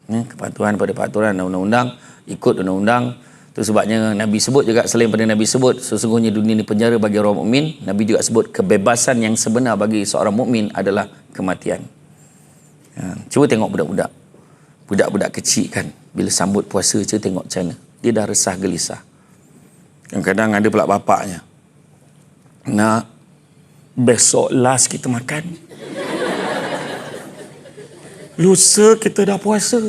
Kepatuhan pada peraturan undang-undang, ikut undang-undang. Itu sebabnya Nabi sebut juga, selain pada Nabi sebut sesungguhnya dunia ini penjara bagi orang mukmin, Nabi juga sebut kebebasan yang sebenar bagi seorang mukmin adalah kematian. Cuba tengok budak-budak kecil kan, bila sambut puasa je tengok macam mana dia dah resah gelisah. Kadang-kadang ada pula bapaknya, nak besok last kita makan, lusa kita dah puasa.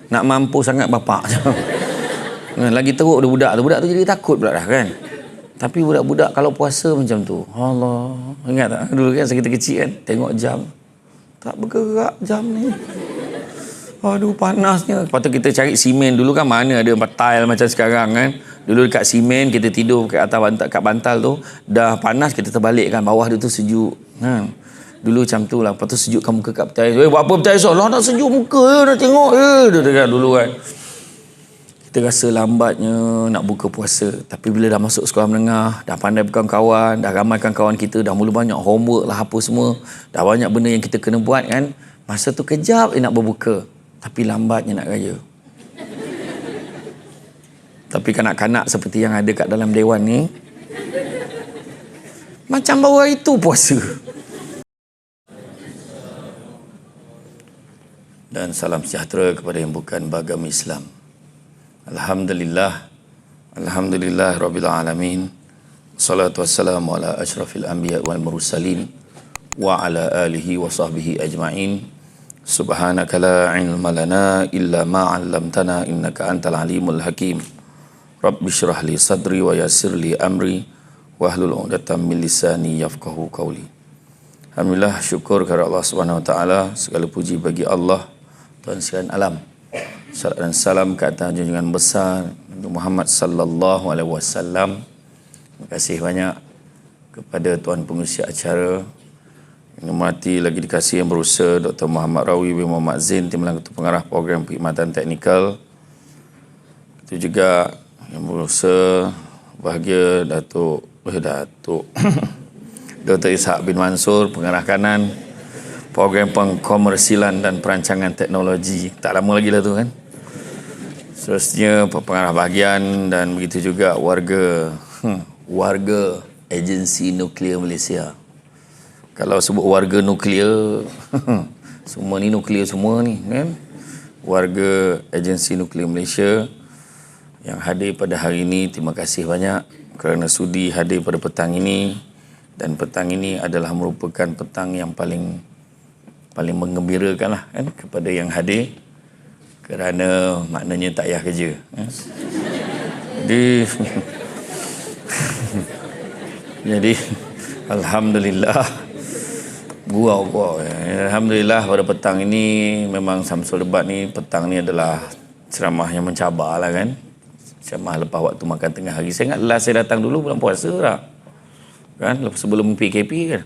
Nak mampu sangat bapak. Lagi teruk budak tu jadi takut pula dah kan. Tapi budak-budak kalau puasa macam tu, Allah, ingat tak dulu kan kita kecil kan, tengok jam tak bergerak jam ni, aduh panasnya. Lepas tu kita cari simen. Dulu kan mana ada tile macam sekarang kan. Dulu dekat simen kita tidur kat atas bantal tu, dah panas kita terbalikkan, bawah dia tu sejuk kan. Dulu macam tu lah. Lepas tu sejukkan muka kat petai. Buat apa petai esok? Lah nak sejuk muka je, nak tengok je. Dia kan dulu kan. Kita rasa lambatnya nak buka puasa. Tapi bila dah masuk sekolah menengah, dah pandai berkawan-kawan, dah ramai kawan kita, dah mula banyak homework lah apa semua, dah banyak benda yang kita kena buat kan, masa tu kejap nak berbuka. Tapi lambatnya nak raya. Tapi kanak-kanak seperti yang ada kat dalam dewan ni, macam baru hari tu puasa. Dan salam sejahtera kepada yang bukan beragama Islam. Alhamdulillah Rabbil Alamin. Salatu wassalamu ala ashrafil anbiya wal mursalin wa ala alihi wa sahbihi ajma'in. Subhanaka la ilma lana illa ma 'allamtana innaka antal alimul hakim. Rabbi shrah li sadri wa yassir li amri wahlul 'uqdatam min lisani yafqahu qawli. Alhamdulillah, syukur kepada Allah Subhanahu wa taala, segala puji bagi Allah Tuhan sekalian alam. Salam dan salam ke atas junjungan besar Muhammad sallallahu alaihi wasallam. Terima kasih banyak kepada tuan pengurusi acara yang mati lagi dikasih yang berusaha, Dr. Muhammad Rawi bin Muhammad Zain, Timbalan Ketua Pengarah Program Perkhidmatan Teknikal. Itu juga yang berusaha bahagia Datuk Dr. Ishak bin Mansur, Pengarah Kanan Program Pengkomersilan dan Perancangan Teknologi. Tak lama lagi lah tu kan. Seterusnya pengarah bahagian dan begitu juga warga Agensi Nuklear Malaysia. Kalau sebut warga nuklear, semua ni nuklear semua ni kan. Warga Agensi Nuklear Malaysia yang hadir pada hari ini, terima kasih banyak kerana sudi hadir pada petang ini. Dan petang ini adalah merupakan petang yang paling menggembirakan lah kan, kepada yang hadir, kerana maknanya tak payah kerja. Jadi Alhamdulillah, Alhamdulillah pada petang ini memang Samsul Debat ni, petang ni adalah ceramah yang mencabar lah kan. Ceramah lepas waktu makan tengah hari. Saya ingat last saya datang dulu bulan puasa tak kan, sebelum PKP kan.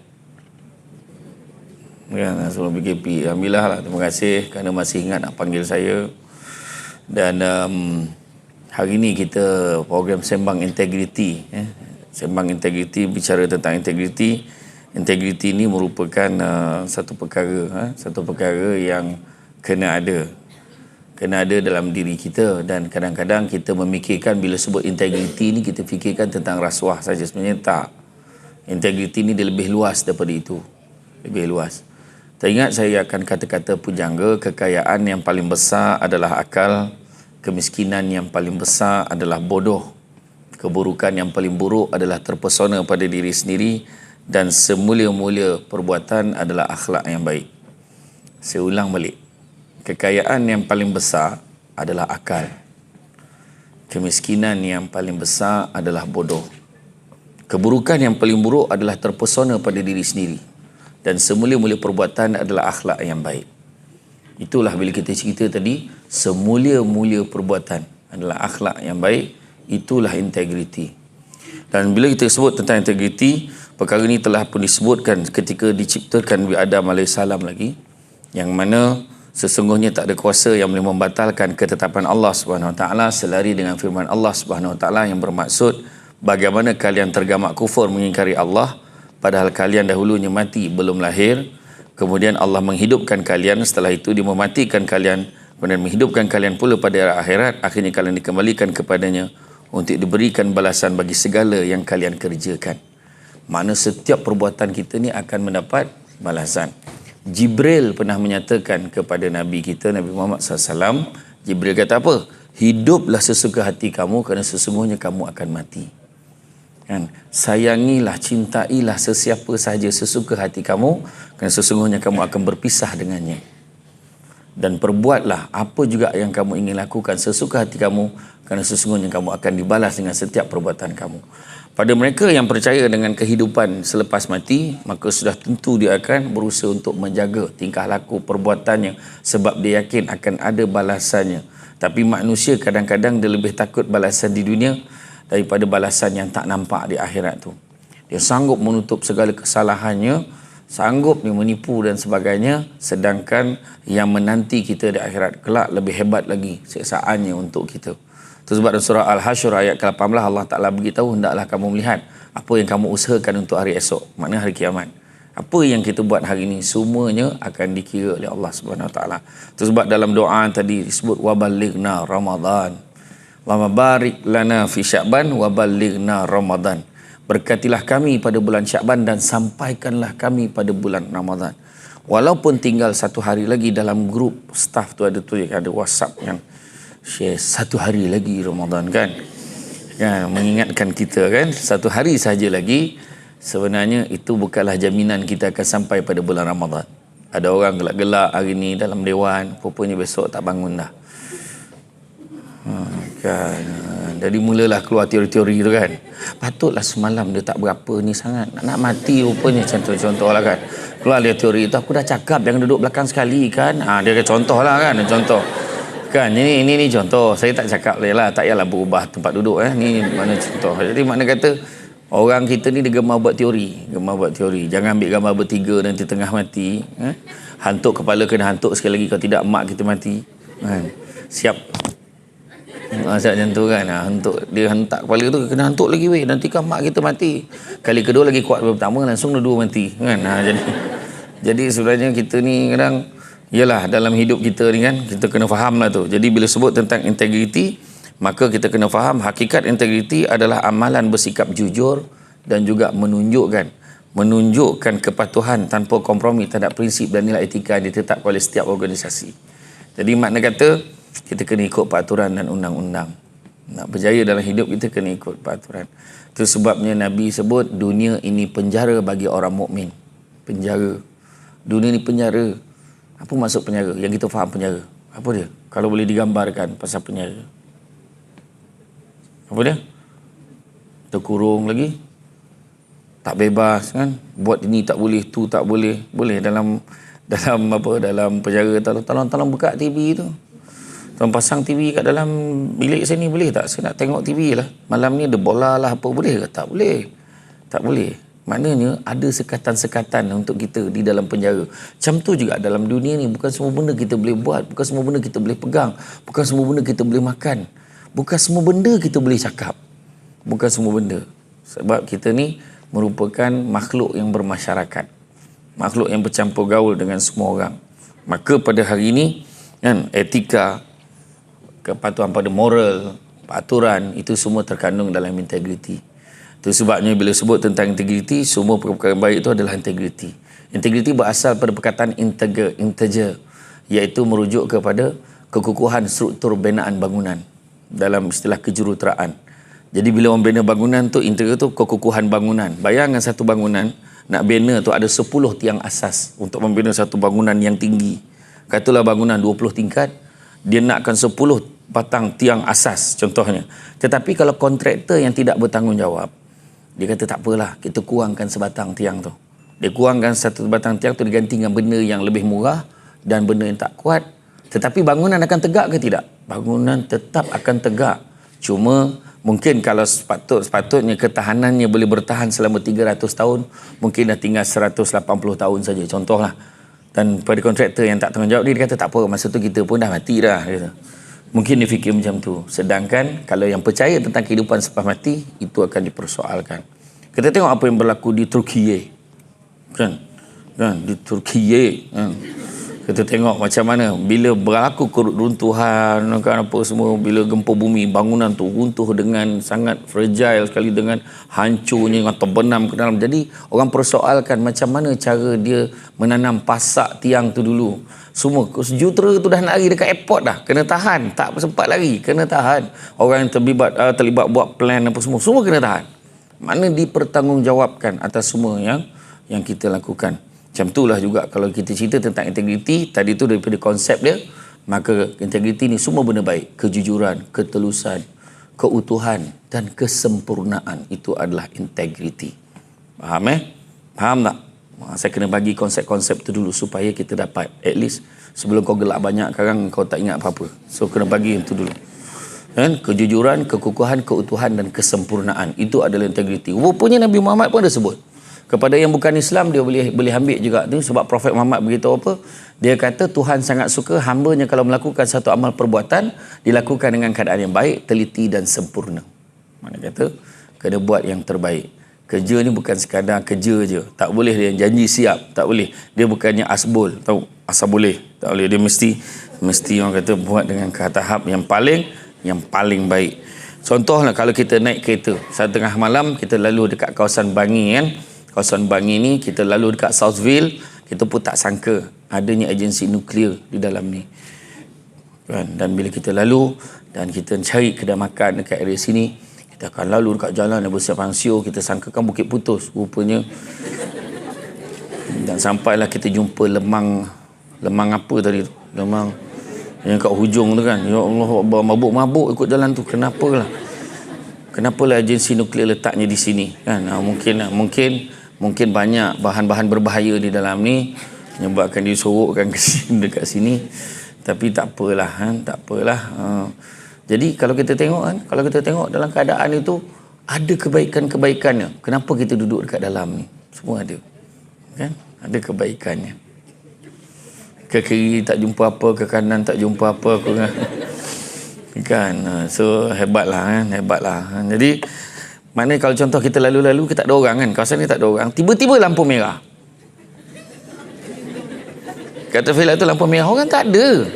Sebelum PKP. Alhamdulillah lah, terima kasih kerana masih ingat nak panggil saya. Dan hari ini kita program Sembang Integriti. Sembang Integriti bicara tentang integriti. Integriti ini merupakan satu perkara yang kena ada dalam diri kita. Dan kadang-kadang kita memikirkan bila sebut integriti ni kita fikirkan tentang rasuah saja. Sebenarnya tak. Integriti ni dia lebih luas daripada itu. Lebih luas. Teringat saya akan kata-kata pujangga, kekayaan yang paling besar adalah akal, kemiskinan yang paling besar adalah bodoh, keburukan yang paling buruk adalah terpesona pada diri sendiri, dan semulia-mulia perbuatan adalah akhlak yang baik. Saya ulang balik. Kekayaan yang paling besar adalah akal, kemiskinan yang paling besar adalah bodoh, keburukan yang paling buruk adalah terpesona pada diri sendiri, dan semulia-mulia perbuatan adalah akhlak yang baik. Itulah bila kita cerita tadi, semulia-mulia perbuatan adalah akhlak yang baik, itulah integriti. Dan bila kita sebut tentang integriti, perkara ini telah pun disebutkan ketika diciptakan Nabi Adam AS lagi, yang mana sesungguhnya tak ada kuasa yang boleh membatalkan ketetapan Allah SWT selari dengan firman Allah SWT yang bermaksud, bagaimana kalian tergamak kufur mengingkari Allah, padahal kalian dahulunya mati belum lahir, kemudian Allah menghidupkan kalian, setelah itu dia mematikan kalian, kemudian menghidupkan kalian pula pada akhirat, akhirnya kalian dikembalikan kepadanya untuk diberikan balasan bagi segala yang kalian kerjakan. Mana setiap perbuatan kita ni akan mendapat balasan. Jibril pernah menyatakan kepada Nabi kita, Nabi Muhammad SAW, Jibril kata apa? Hiduplah sesuka hati kamu kerana sesungguhnya kamu akan mati. Kan? Sayangilah, cintailah sesiapa sahaja sesuka hati kamu kerana sesungguhnya kamu akan berpisah dengannya. Dan perbuatlah apa juga yang kamu ingin lakukan sesuka hati kamu kerana sesungguhnya kamu akan dibalas dengan setiap perbuatan kamu. Pada mereka yang percaya dengan kehidupan selepas mati, maka sudah tentu dia akan berusaha untuk menjaga tingkah laku perbuatannya sebab dia yakin akan ada balasannya. Tapi manusia kadang-kadang dia lebih takut balasan di dunia daripada balasan yang tak nampak di akhirat tu. Dia sanggup menutup segala kesalahannya, sanggup dia menipu dan sebagainya, sedangkan yang menanti kita di akhirat kelak lebih hebat lagi siksaannya untuk kita. Itu sebab dalam surah Al-Hasyr ayat ke-18 Allah Ta'ala beritahu, hendaklah kamu melihat apa yang kamu usahakan untuk hari esok, maknanya hari kiamat. Apa yang kita buat hari ini semuanya akan dikira oleh Allah Subhanahu Wa Ta'ala. Itu sebab dalam doa tadi disebut wabalighna Ramadan, wa mabarik lana fi Sya'ban wa balighna Ramadan. Berkatilah kami pada bulan Sya'ban dan sampaikanlah kami pada bulan Ramadan. Walaupun tinggal satu hari lagi, dalam grup staff tu ada tulis, ada WhatsApp kan, share satu hari lagi Ramadan kan, mengingatkan kita kan, satu hari saja lagi. Sebenarnya itu bukanlah jaminan kita akan sampai pada bulan Ramadan. Ada orang gelak-gelak hari ni dalam dewan, rupanya besok tak bangun dah. Kan. Jadi mulalah keluar teori-teori tu kan. Patutlah semalam dia tak berapa ni sangat, nak mati rupanya, contoh lah kan. Keluar dia teori tu, aku dah cakap jangan duduk belakang sekali kan. Dia contoh lah kan, contoh. Kan, ini contoh. Saya tak cakap lah, tak payahlah berubah tempat duduk ni mana contoh. Jadi makna kata orang kita ni dia gemar buat teori, Jangan ambil gambar bertiga nanti tengah mati. Hantuk kepala kena hantuk sekali lagi, kalau tidak mak kita mati. Siap. Asal macam tu kan, hantuk dia hentak kepala tu, kena hantuk lagi weh, nanti kan mak kita mati. Kali kedua lagi kuat, pertama langsung dua mati kan. Jadi sebenarnya kita ni kadang, yalah, dalam hidup kita ni kan, kita kena faham lah tu. Jadi bila sebut tentang integriti, maka kita kena faham hakikat integriti adalah amalan bersikap jujur dan juga menunjukkan kepatuhan tanpa kompromi terhadap prinsip dan nilai etika yang ditetapkan oleh setiap organisasi. Jadi makna kata kita kena ikut peraturan dan undang-undang. Nak berjaya dalam hidup kita kena ikut peraturan. Itu sebabnya Nabi sebut dunia ini penjara bagi orang mukmin. Penjara. Dunia ini penjara. Apa maksud penjara? Yang kita faham penjara. Apa dia? Kalau boleh digambarkan pasal penjara. Apa dia? Terkurung lagi. Tak bebas kan? Buat ini tak boleh, tu tak boleh. Boleh dalam penjara. Tolong buka TV tu. Tolong pasang TV kat dalam bilik saya ni, boleh tak? Saya nak tengok TV lah. Malam ni ada bola lah apa, boleh ke? Tak boleh. Tak boleh. Maknanya ada sekatan-sekatan untuk kita di dalam penjara. Macam tu juga dalam dunia ni, bukan semua benda kita boleh buat, bukan semua benda kita boleh pegang, bukan semua benda kita boleh makan, bukan semua benda kita boleh cakap, bukan semua benda. Sebab kita ni merupakan makhluk yang bermasyarakat, makhluk yang bercampur gaul dengan semua orang. Maka pada hari ini kan, etika, kepatuhan pada moral, peraturan, itu semua terkandung dalam integriti. Itu sebabnya bila sebut tentang integriti, semua perkara baik itu adalah integriti. Integriti berasal pada perkataan integer, iaitu merujuk kepada kekukuhan struktur binaan bangunan dalam istilah kejuruteraan. Jadi bila orang bina bangunan tu, integer tu kekukuhan bangunan. Bayangkan satu bangunan nak bina tu ada 10 tiang asas untuk membina satu bangunan yang tinggi. Katalah bangunan 20 tingkat, dia nakkan 10 batang tiang asas contohnya. Tetapi kalau kontraktor yang tidak bertanggungjawab, dia kata tak apalah, kita kurangkan sebatang tiang tu. Dia kurangkan satu batang tiang tu, diganti dengan benda yang lebih murah dan benda yang tak kuat. Tetapi bangunan akan tegak ke tidak? Bangunan tetap akan tegak. Cuma mungkin kalau sepatutnya ketahanannya boleh bertahan selama 300 tahun, mungkin dah tinggal 180 tahun saja, contohlah. Dan pada kontraktor yang tak tanggungjawab, dia kata tak apa, masa tu kita pun dah mati dah. Mungkin dia fikir macam tu. Sedangkan kalau yang percaya tentang kehidupan selepas mati, itu akan dipersoalkan. Kita tengok apa yang berlaku di Turkiye. Kan? Di Turkiye. Kan? Kita tengok macam mana bila berlaku keruntuhan kan apa semua, bila gempa bumi, bangunan tu runtuh dengan sangat fragile sekali, dengan hancurnya, dengan terbenam ke dalam. Jadi orang persoalkan macam mana cara dia menanam pasak tiang tu dulu. Semua sejutera tu dah nak lari dekat airport dah, kena tahan, tak sempat lari, kena tahan. Orang yang terlibat buat plan apa semua kena tahan. Mana dipertanggungjawabkan atas semua yang kita lakukan. Macam itulah juga kalau kita cerita tentang integriti, tadi tu daripada konsep dia, maka integriti ni semua benda baik. Kejujuran, ketelusan, keutuhan dan kesempurnaan, itu adalah integriti. Faham Faham tak? Saya kena bagi konsep-konsep tu dulu supaya kita dapat, at least sebelum kau gelak banyak sekarang kau tak ingat apa-apa. So kena bagi itu dulu. Kan? Kejujuran, kekukuhan, keutuhan dan kesempurnaan, itu adalah integriti. Rupanya Nabi Muhammad pun ada sebut. Kepada yang bukan Islam dia boleh ambil juga tu, sebab Prophet Muhammad beritahu apa? Dia kata Tuhan sangat suka hamba-Nya kalau melakukan satu amal perbuatan dilakukan dengan keadaan yang baik, teliti dan sempurna. Mana kata kena buat yang terbaik. Kerja ni bukan sekadar kerja je. Tak boleh dia janji siap, tak boleh. Dia bukannya asbol, tahu? Asal boleh. Tak boleh, dia mesti orang kata buat dengan ke tahap yang paling baik. Contohlah kalau kita naik kereta, saat tengah malam kita lalu dekat kawasan Bangi kan. Kawasan Bangi ni kita lalu dekat Southville, kita pun tak sangka adanya agensi nuklear di dalam ni. Kan? Dan bila kita lalu dan kita cari kedai makan dekat area sini, kita akan lalu dekat jalan yang bersiapang siur, kita sangkakan Bukit Putus, rupanya. Dan sampailah kita jumpa lemang apa tadi tu? Lemang yang kat hujung tu kan. Ya Allah, mabuk-mabuk ikut jalan tu. Kenapalah agensi nuklear letaknya di sini kan? Mungkin banyak bahan-bahan berbahaya di dalam ni menyebabkan dia sorokkan ke sini, dekat sini. Tapi tak apalah tak apalah. Jadi kalau kita tengok dalam keadaan itu ada kebaikan-kebaikannya. Kenapa kita duduk dekat dalam ni? Semua ada. Kan? Ada kebaikannya. Ke kiri tak jumpa apa, ke kanan tak jumpa apa kan. So hebatlah. Jadi maknanya kalau contoh kita lalu-lalu, kita tak ada orang kan, kawasan ni tak ada orang, tiba-tiba lampu merah. Kata Fila tu lampu merah, orang tak ada.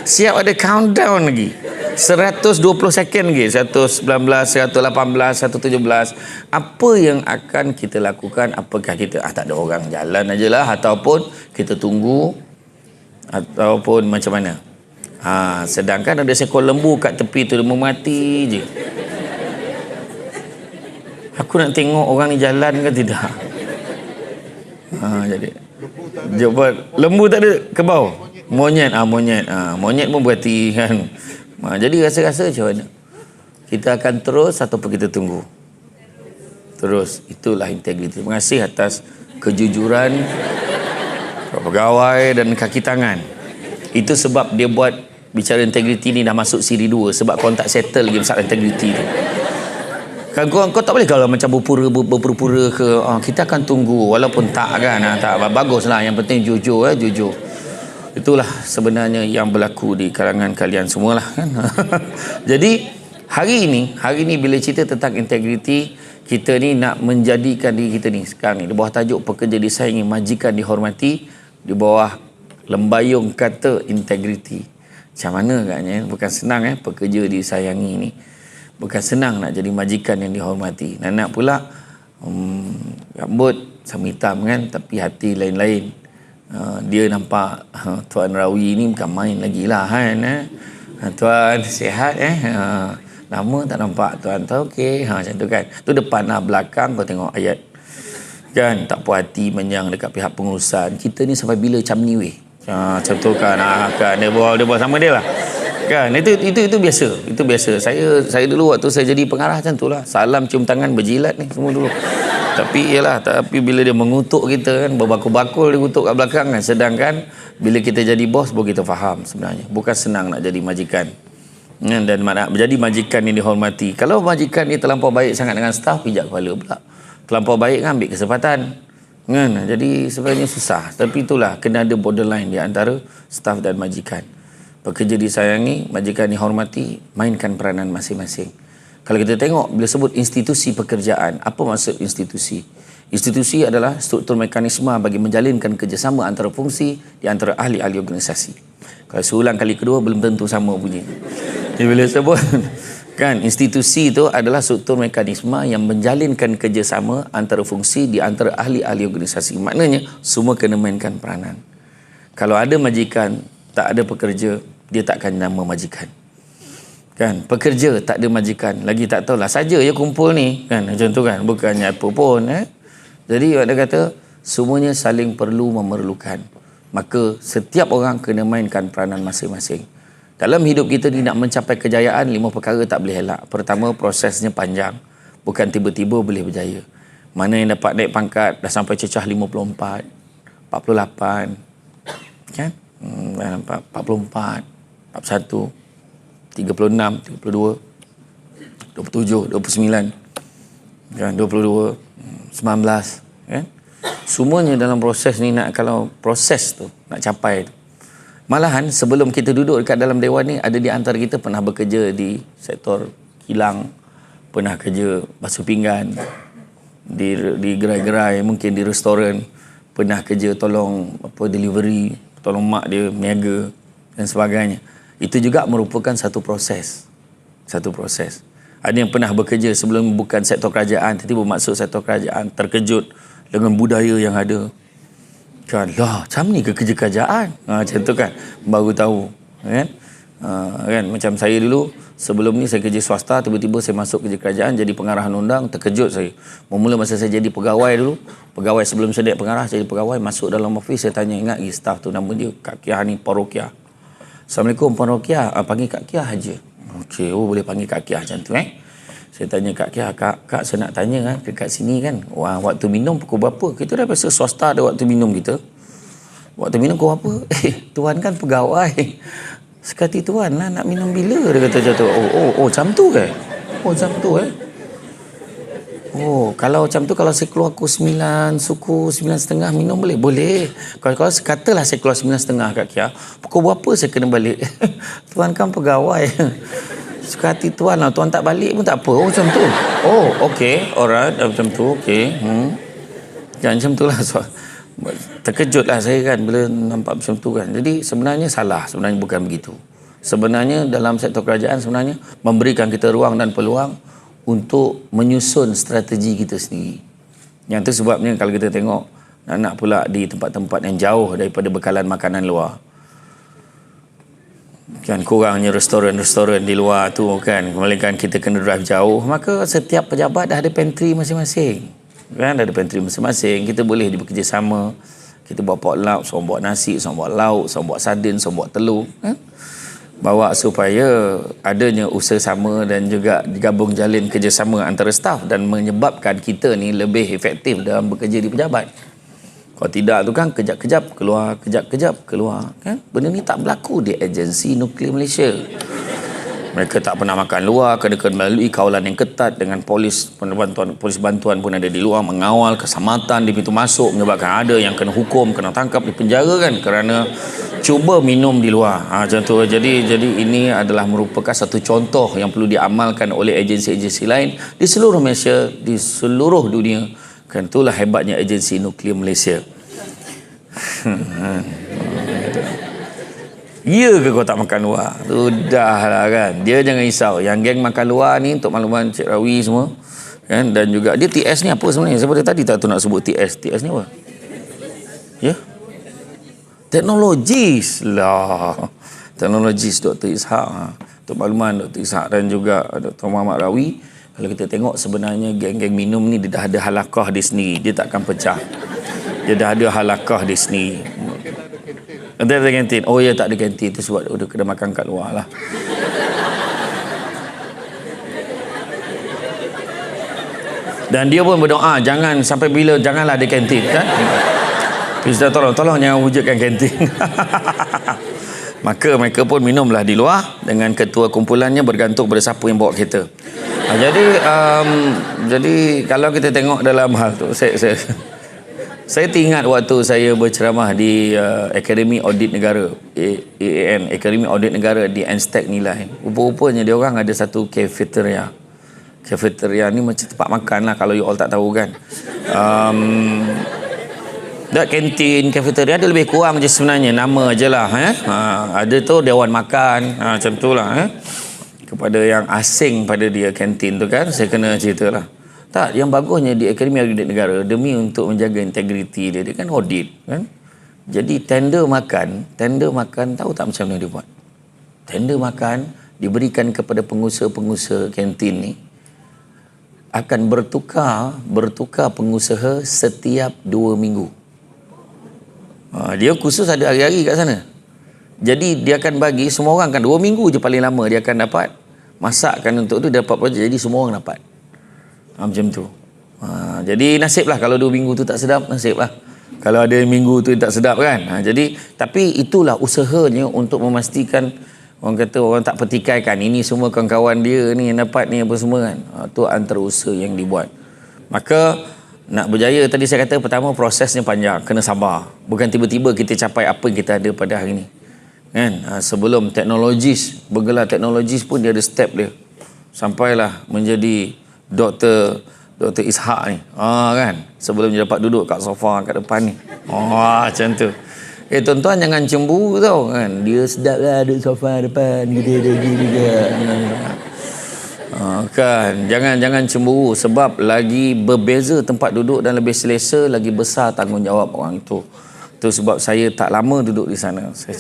Siap ada countdown lagi. 120 second lagi. 119, 118, 117. Apa yang akan kita lakukan? Apakah kita tak ada orang, jalan ajalah, ataupun kita tunggu, ataupun macam mana? Sedangkan ada seekor lembu kat tepi tu, dia mati je. Aku nak tengok orang ni jalan ke tidak. Jadi lembu tak ada kebau. Monyet pun berhati kan. Jadi rasa-rasa macam mana? Kita akan terus ataupun kita tunggu? Terus. Itulah integriti. Terima kasih atas kejujuran pegawai dan kaki tangan. Itu sebab dia buat bicara integriti ni dah masuk siri 2, sebab kau tak settle lagi masalah integriti tu. Kan kau tak boleh kalau macam berpura-pura ke kita akan tunggu walaupun tak kan. Tak baguslah, yang penting jujur. Itulah sebenarnya yang berlaku di kalangan kalian semualah kan. Jadi hari ini bila cerita tentang integriti, kita ni nak menjadikan diri kita ni sekarang ni di bawah tajuk pekerja disayangi, majikan dihormati, di bawah lembayung kata integriti. Macam mana agaknya? Bukan senang pekerja disayangi ni. Bukan senang nak jadi majikan yang dihormati. Nak pula rambut sama hitam kan, tapi hati lain-lain. Dia nampak Tuan Rawi ni bukan main lagi lah kan. Tuan sihat lama tak nampak Tuan tu, okey macam tu kan. Tu depan belakang kau tengok ayat kan, tak puas hati menyang dekat pihak pengurusan. Kita ni sampai bila macam ni weh? Macam tu kan. Dia buat sama dia lah kan. Itu biasa. Saya dulu waktu saya jadi pengarah macam tu lah. Salam cium tangan berjilat ni semua dulu. Tapi bila dia mengutuk kita kan, berbakul-bakul dia kutuk kat belakang kan. Sedangkan bila kita jadi bos baru kita faham sebenarnya bukan senang nak jadi majikan. Dan menjadi majikan yang dihormati. Kalau majikan ni terlampau baik sangat dengan staf, pijak kepala pula. Terlampau baik kan, ambil kesempatan kan. Jadi sebenarnya susah. Tapi itulah, kena ada borderline di antara staf dan majikan. Pekerja disayangi, majikan dihormati, mainkan peranan masing-masing. Kalau kita tengok bila sebut institusi pekerjaan, apa maksud institusi? Institusi adalah struktur mekanisme bagi menjalinkan kerjasama antara fungsi di antara ahli-ahli organisasi. Kalau seulang kali kedua belum tentu sama bunyi. Jadi bila sebut kan, institusi itu adalah struktur mekanisme yang menjalinkan kerjasama antara fungsi di antara ahli-ahli organisasi. Maknanya semua kena mainkan peranan. Kalau ada majikan, tak ada pekerja, dia tak akan nama majikan. Kan, pekerja tak ada majikan, lagi tak tahulah saja je kumpul ni kan, macam tu kan, bukannya apa pun Jadi dia kata semuanya saling perlu memerlukan. Maka setiap orang kena mainkan peranan masing-masing. Dalam hidup kita ni nak mencapai kejayaan, 5 perkara tak boleh elak. Pertama, prosesnya panjang, bukan tiba-tiba boleh berjaya. Mana yang dapat naik pangkat dah sampai cecah 54, 48 kan, 44, 41, 36, 32, 27, 29 kan, 22, 19 kan. Semuanya dalam proses ni, nak kalau proses tu nak capai tu. Malahan sebelum kita duduk dekat dalam dewan ni, ada di antara kita pernah bekerja di sektor kilang, pernah kerja basuh pinggan di gerai-gerai, mungkin di restoran, pernah kerja tolong delivery, tolong mak dia niaga dan sebagainya. Itu juga merupakan satu proses. Ada yang pernah bekerja sebelum bukan sektor kerajaan, tiba-tiba masuk sektor kerajaan, terkejut dengan budaya yang ada. Kan, lah macam ni ke kerja kerajaan? Macam tu kan, baru tahu kan. Kan, macam saya dulu, sebelum ni saya kerja swasta, tiba-tiba saya masuk kerja kerajaan jadi pengarah undang, terkejut saya. Mula masa saya jadi pegawai dulu, pegawai sebelum saya jadi pengarah, saya jadi pegawai, masuk dalam office, saya tanya, ingat lagi staff tu nama dia Kak Kiah ni, Parokiah. Assalamualaikum Puan Rokiah, panggil Kak Kiah aja. Okey, boleh panggil Kak Kiah macam tu Saya tanya Kak Kiah, Kak saya nak tanya dekat sini kan, waktu minum pukul berapa? Kita dah biasa swasta ada waktu minum kita. Waktu minum pukul berapa? Tuan kan pegawai. Sekali tuan lah nak minum bila? Dia kata macam tu. Oh macam tu ke? Oh macam tu Oh, kalau macam tu, kalau saya keluar pukul 9, suku 9.30 minum boleh? Boleh. Kalau katalah saya keluar 9.30 Kak Kia, pukul berapa saya kena balik? Tuan kan pegawai. Suka hati tuan lah, tuan tak balik pun tak apa. Oh macam tu. Oh okey, alright, macam tu, okey. Jangan macam tu lah. Terkejut lah saya kan bila nampak macam tu kan. Jadi sebenarnya salah, sebenarnya bukan begitu. Sebenarnya dalam sektor kerajaan sebenarnya memberikan kita ruang dan peluang untuk menyusun strategi kita sendiri. Yang tu sebabnya kalau kita tengok nak pula di tempat-tempat yang jauh daripada bekalan makanan luar, kan kurangnya restoran-restoran di luar tu kan, melainkan kita kena drive jauh, maka setiap pejabat dah ada pantry masing-masing kan, ada pantry masing-masing. Kita boleh bekerjasama, kita buat potluck, seorang buat nasi, seorang buat lauk, seorang buat sardin, seorang buat telur kan? Bawa supaya adanya usaha sama dan juga digabung jalin kerjasama antara staf dan menyebabkan kita ni lebih efektif dalam bekerja di pejabat. Kalau tidak tu kan kejap-kejap keluar, kejap-kejap keluar kan. Benda ni tak berlaku di agensi nuklear Malaysia. Mereka tak pernah makan luar, kena melalui kawalan yang ketat dengan polis bantuan pun ada di luar mengawal keselamatan di pintu masuk, menyebabkan ada yang kena hukum, kena tangkap, dipenjara kan kerana cuba minum di luar. Macam tu. Jadi ini adalah merupakan satu contoh yang perlu diamalkan oleh agensi-agensi lain di seluruh Malaysia, di seluruh dunia. Kan itulah hebatnya agensi nuklear Malaysia. Ya ke kau tak makan luar? Sudahlah kan. Dia jangan risau. Yang geng makan luar ni, untuk makluman Cik Rawi semua kan, dan juga dia TS ni apa sebenarnya? Seperti tadi tak tu nak sebut TS. TS ni apa? Ya? Teknologis lah. Teknologis Dr. Ishak. Untuk makluman Dr. Ishak dan juga Dr. Muhammad Rawi, kalau kita tengok sebenarnya geng-geng minum ni dia dah ada halakah di sini. Dia takkan pecah. Dia dah ada halakah di sini. Nanti ada kantin. Oh ya, tak ada kantin. Itu sebab udah kena makan kat luar lah. Dan dia pun berdoa, jangan sampai bila, janganlah ada kantin kan. Ustaz tolong jangan wujudkan kantin. Maka mereka pun minumlah di luar dengan ketua kumpulannya bergantung pada siapa yang bawa kereta. Jadi kalau kita tengok dalam hal tu, saya teringat waktu saya berceramah di Akademi Audit Negara, AAN, Akademi Audit Negara di Anstek Nilai. Rupa-rupanya dia orang ada satu cafeteria. Cafeteria ni macam tempat makan lah, kalau you all tak tahu kan. Kantin, kafeteria ada lebih kurang je sebenarnya, nama je lah. Ada tu dewan makan, macam tu lah. Kepada yang asing pada dia kantin tu kan, saya kena cerita lah. Tak, yang bagusnya di Akademi Audit Negara, demi untuk menjaga integriti dia, dia kan audit kan. Jadi tender makan tahu tak macam mana dia buat? Tender makan diberikan kepada pengusaha-pengusaha kantin ni, akan bertukar pengusaha setiap 2 minggu. Dia khusus ada hari-hari kat sana. Jadi dia akan bagi semua orang kan 2 minggu je paling lama dia akan dapat masakkan untuk tu, dapat projek, jadi semua orang dapat. Macam tu. Jadi nasib lah kalau 2 minggu tu tak sedap, nasib lah kalau ada minggu tu tak sedap kan. Jadi tapi itulah usahanya untuk memastikan, orang kata orang tak pertikaikan, ini semua kawan-kawan dia ni yang dapat ni apa semua kan. Tu antara usaha yang dibuat. Maka nak berjaya tadi saya kata, pertama prosesnya panjang, kena sabar. Bukan tiba-tiba kita capai apa yang kita ada pada hari ni kan. Sebelum teknologis, bergelar teknologis pun dia ada step dia, sampailah menjadi Dr. Ishak ni kan, sebelum dia dapat duduk kat sofa kat depan ni. Macam tu. Tuan-tuan jangan cemburu tau kan, dia sedap lah duduk sofa depan, kita lagi juga kan. Jangan cemburu, sebab lagi berbeza tempat duduk dan lebih selesa, lagi besar tanggungjawab orang itu. Itu sebab saya tak lama duduk di sana, saya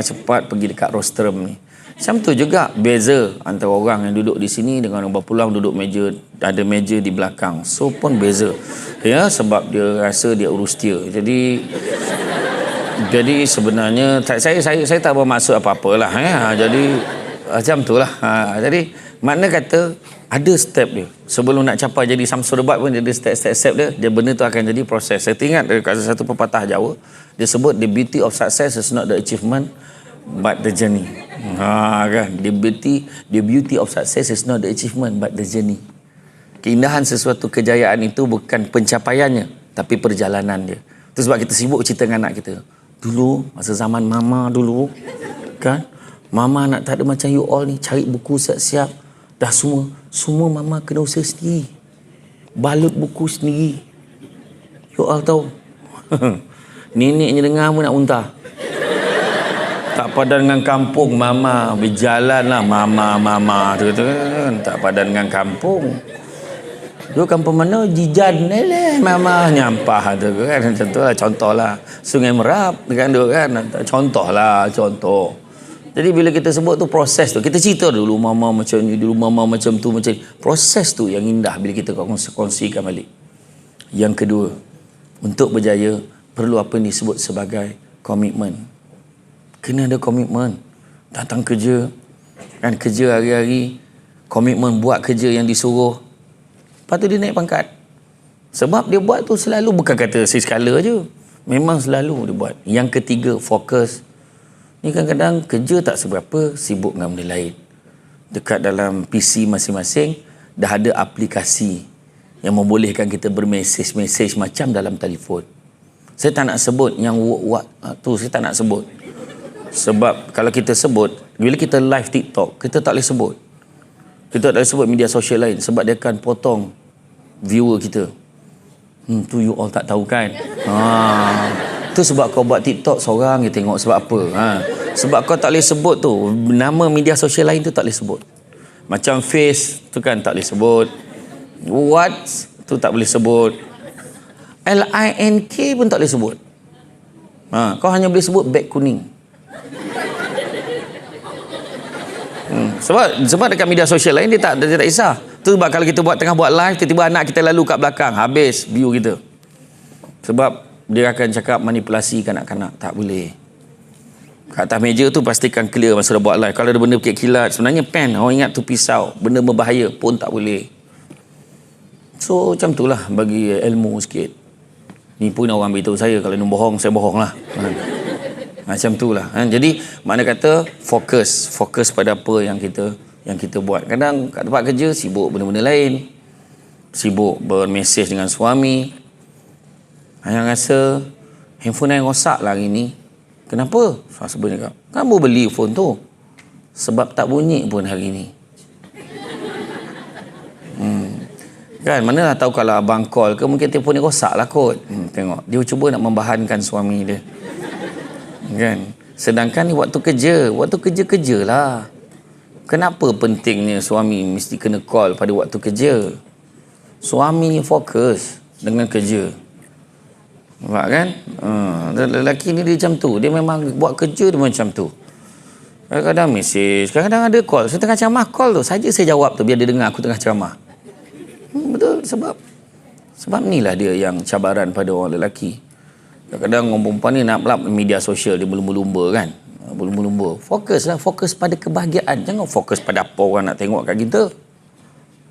cepat pergi dekat rostrum ni. Macam tu juga beza antara orang yang duduk di sini dengan orang berpulang duduk meja, ada meja di belakang, so pun beza ya, sebab dia rasa dia urus dia. Jadi sebenarnya saya tak bermaksud apa-apalah jadi macam tu lah. Jadi makna kata ada step dia. Sebelum nak capai jadi Samsul Debat pun dia ada step dia benda tu akan jadi proses. Saya ingat dekat satu pepatah Jawa, dia sebut the beauty of success is not the achievement but the journey. Kan, the beauty of success is not the achievement but the journey. Keindahan sesuatu kejayaan itu bukan pencapaiannya tapi perjalanan dia. Itu sebab kita sibuk cerita dengan anak kita. Dulu masa zaman mama dulu kan, mama nak tak ada macam you all ni, cari buku siap-siap dah semua mama kena usaha sendiri, balut buku sendiri. You all tahu neneknya dengar pun nak muntah. Tak padan dengan kampung mama, berjalan lah mama tu kan, tak padan dengan kampung. Dulu kampung mana, Jijan mama nyampah tu kan, macam tu lah, contoh lah Sungai Merap kan tu kan, contoh. Jadi bila kita sebut tu proses tu, kita cerita dulu mama macam ni, dulu mama macam tu, macam ni. Proses tu yang indah bila kita kongsikan balik. Yang kedua, untuk berjaya perlu apa yang disebut sebagai komitmen. Kena ada komitmen. Datang kerja kan, kerja hari-hari, komitmen buat kerja yang disuruh. Lepas tu dia naik pangkat. Sebab dia buat tu selalu, bukan kata sekala je, memang selalu dia buat. Yang ketiga, fokus. Ni kadang-kadang kerja tak seberapa, sibuk dengan benda lain. Dekat dalam PC masing-masing dah ada aplikasi yang membolehkan kita bermesej macam dalam telefon. Saya tak nak sebut yang tu, saya tak nak sebut. Sebab kalau kita sebut, bila kita live TikTok, kita tak boleh sebut. Kita tak boleh sebut media sosial lain sebab dia akan potong viewer kita. Tu you all tak tahu kan. Tu sebab kau buat TikTok seorang je tengok, sebab apa? Sebab kau tak boleh sebut tu, nama media sosial lain tu tak boleh sebut. Macam Face tu kan tak boleh sebut, What tu tak boleh sebut, LINK pun tak boleh sebut. Kau hanya boleh sebut beg kuning. Sebab dekat media sosial lain dia tak kisah. Tu sebab kalau kita tengah buat live, tiba-tiba anak kita lalu kat belakang, habis view kita. Sebab dia akan cakap manipulasi kanak-kanak, tak boleh. Kat atas meja tu pastikan clear masa dah buat live. Kalau ada benda kilat, sebenarnya pen, orang ingat tu pisau, benda berbahaya pun tak boleh. So macam tu lah, bagi ilmu sikit. Ni pun orang beritahu saya, kalau ni bohong, saya bohong lah. Macam tu lah. Jadi makna kata fokus pada apa yang kita buat. Kadang kat tempat kerja sibuk benda-benda lain, sibuk bermesej dengan suami, hanya rasa handphone yang rosak lah hari ni. Kenapa? Sebenarnya kamu beli phone tu sebab tak bunyi pun hari ni. Kan, mana lah tahu kalau abang call ke mungkin telefon ni rosak lah kot. Tengok, dia cuba nak membahankan suami dia. Kan? Sedangkan ni waktu kerja lah. Kenapa pentingnya suami mesti kena call pada waktu kerja? Suami fokus dengan kerja. Nampak kan? Lelaki ni dia macam tu. Dia memang buat kerja dia macam tu. Kadang-kadang mesej, kadang-kadang ada call. Saya tengah ceramah, call tu saja saya jawab tu biar dia dengar aku tengah ceramah. Betul, sebab inilah dia yang cabaran pada orang lelaki. Kadang-kadang orang perempuan ni nak pelap media sosial, dia berlumba-lumba kan. Berlumba-lumba. Fokus pada kebahagiaan. Jangan fokus pada apa orang nak tengok kat kita.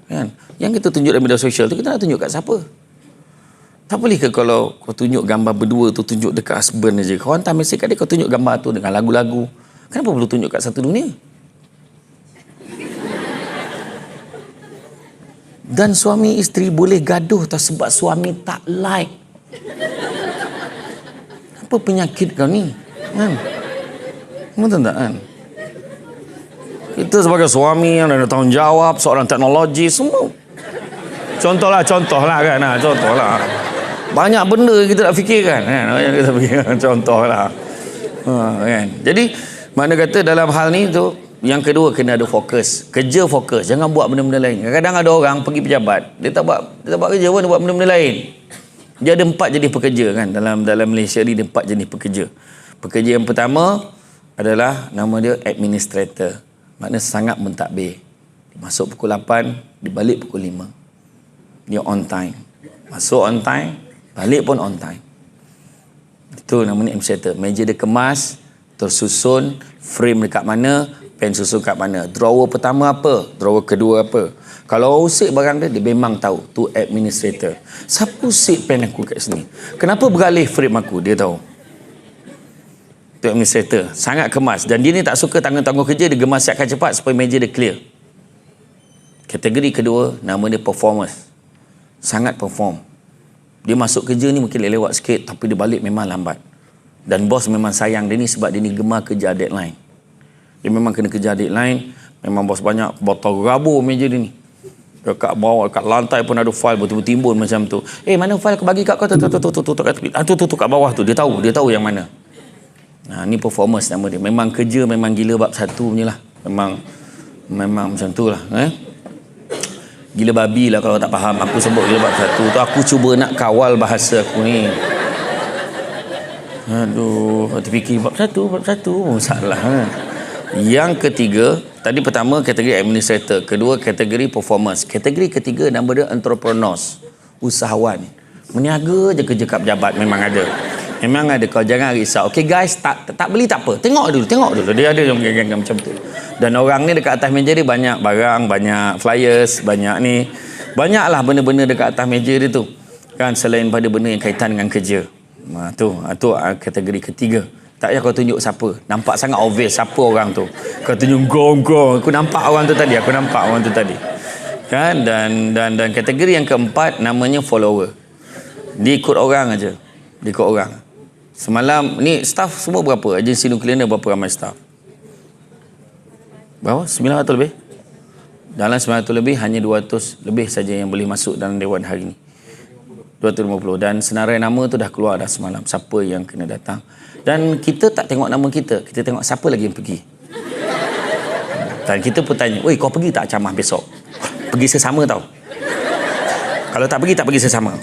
Kan? Yang kita tunjuk dalam media sosial tu, kita nak tunjuk kat siapa? Tak boleh ke kalau kau tunjuk gambar berdua tu, tunjuk dekat husband je. Kau hantar mesej kat dia, kau tunjuk gambar tu dengan lagu-lagu. Kenapa perlu tunjuk kat satu dunia? Dan suami isteri boleh gaduh tak sebab suami tak like. Apa penyakit kau ni? Kan? Betul tak kan? Kita sebagai suami yang ada tanggungjawab, seorang teknologi, semua. Contohlah kan? Contohlah. Banyak benda kita nak fikirkan. Kan? Kita fikirkan contohlah. Kan? Jadi, mana kata dalam hal ni tu, yang kedua kena ada fokus. Kerja fokus. Jangan buat benda-benda lain. Kadang-kadang ada orang pergi pejabat. Dia tak buat kerja pun, dia buat benda-benda lain. Dia ada 4 jenis pekerja kan. Dalam Malaysia ni ada 4 jenis pekerja. Pekerja yang pertama adalah nama dia administrator. Maknanya sangat mentadbir. Dia masuk pukul 8, dia balik pukul 5. Dia on time. Masuk on time, balik pun on time. Itu namanya administrator. Meja dia kemas, tersusun, frame dekat mana, pen susun kat mana, drawer pertama apa, drawer kedua apa. Kalau usik barang dia memang tahu tu administrator. Siapa usik pen aku kat sini, kenapa beralih frame aku, dia tahu. Tu administrator, sangat kemas. Dan dia ni tak suka tanggung-tanggung kerja, dia gemas siapkan cepat supaya meja dia clear. Kategori kedua nama dia performance, sangat perform. Dia masuk kerja ni mungkin lewat sikit, tapi dia balik memang lambat. Dan bos memang sayang dia ni sebab dia ni gemar kerja deadline. Dia memang kena kejar deadline. Memang bos banyak botol rabur meja dia ni. Dekat bawah, dekat lantai pun ada file bertimbun macam tu. Mana file aku bagi kat kau tu kat bawah tu. Dia tahu yang mana. Ni performance nama dia. Memang kerja memang gila bab satu punya lah. Memang macam tu lah. Gila babi lah kalau tak faham. Aku sebut gila bab satu tu. Aku cuba nak kawal bahasa aku ni. Aduh, terfikir bab satu salah. Yang ketiga, tadi pertama kategori administrator, kedua kategori performance, kategori ketiga nama dia entrepreneurs, usahawan. Meniaga je kerja kat pejabat memang ada. Kau jangan risau. Okay guys, tak beli tak apa. Tengok dulu. Dia ada yang macam tu. Dan orang ni dekat atas meja dia banyak barang, banyak flyers, banyak ni. Banyaklah benda-benda dekat atas meja dia tu. Kan selain pada benda yang kaitan dengan kerja. Tu kategori ketiga. Tak payah kau tunjuk siapa. Nampak sangat obvious siapa orang tu. Kau tunjuk gong. Aku nampak orang tu tadi. Kan? Dan kategori yang keempat namanya follower. Dia ikut orang aja. Semalam ni staff semua berapa? Agensi nuklear ni berapa ramai staff? Berapa? 900 lebih? Dalam 900 lebih hanya 200 lebih saja yang boleh masuk dalam dewan hari ni. 250. Dan senarai nama tu dah keluar dah semalam. Siapa yang kena datang. Dan kita tak tengok nama kita. Kita tengok siapa lagi yang pergi. Dan kita pun tanya, "Oi, kau pergi tak ceramah besok?" Pergi sesama tau. Kalau tak pergi sesama.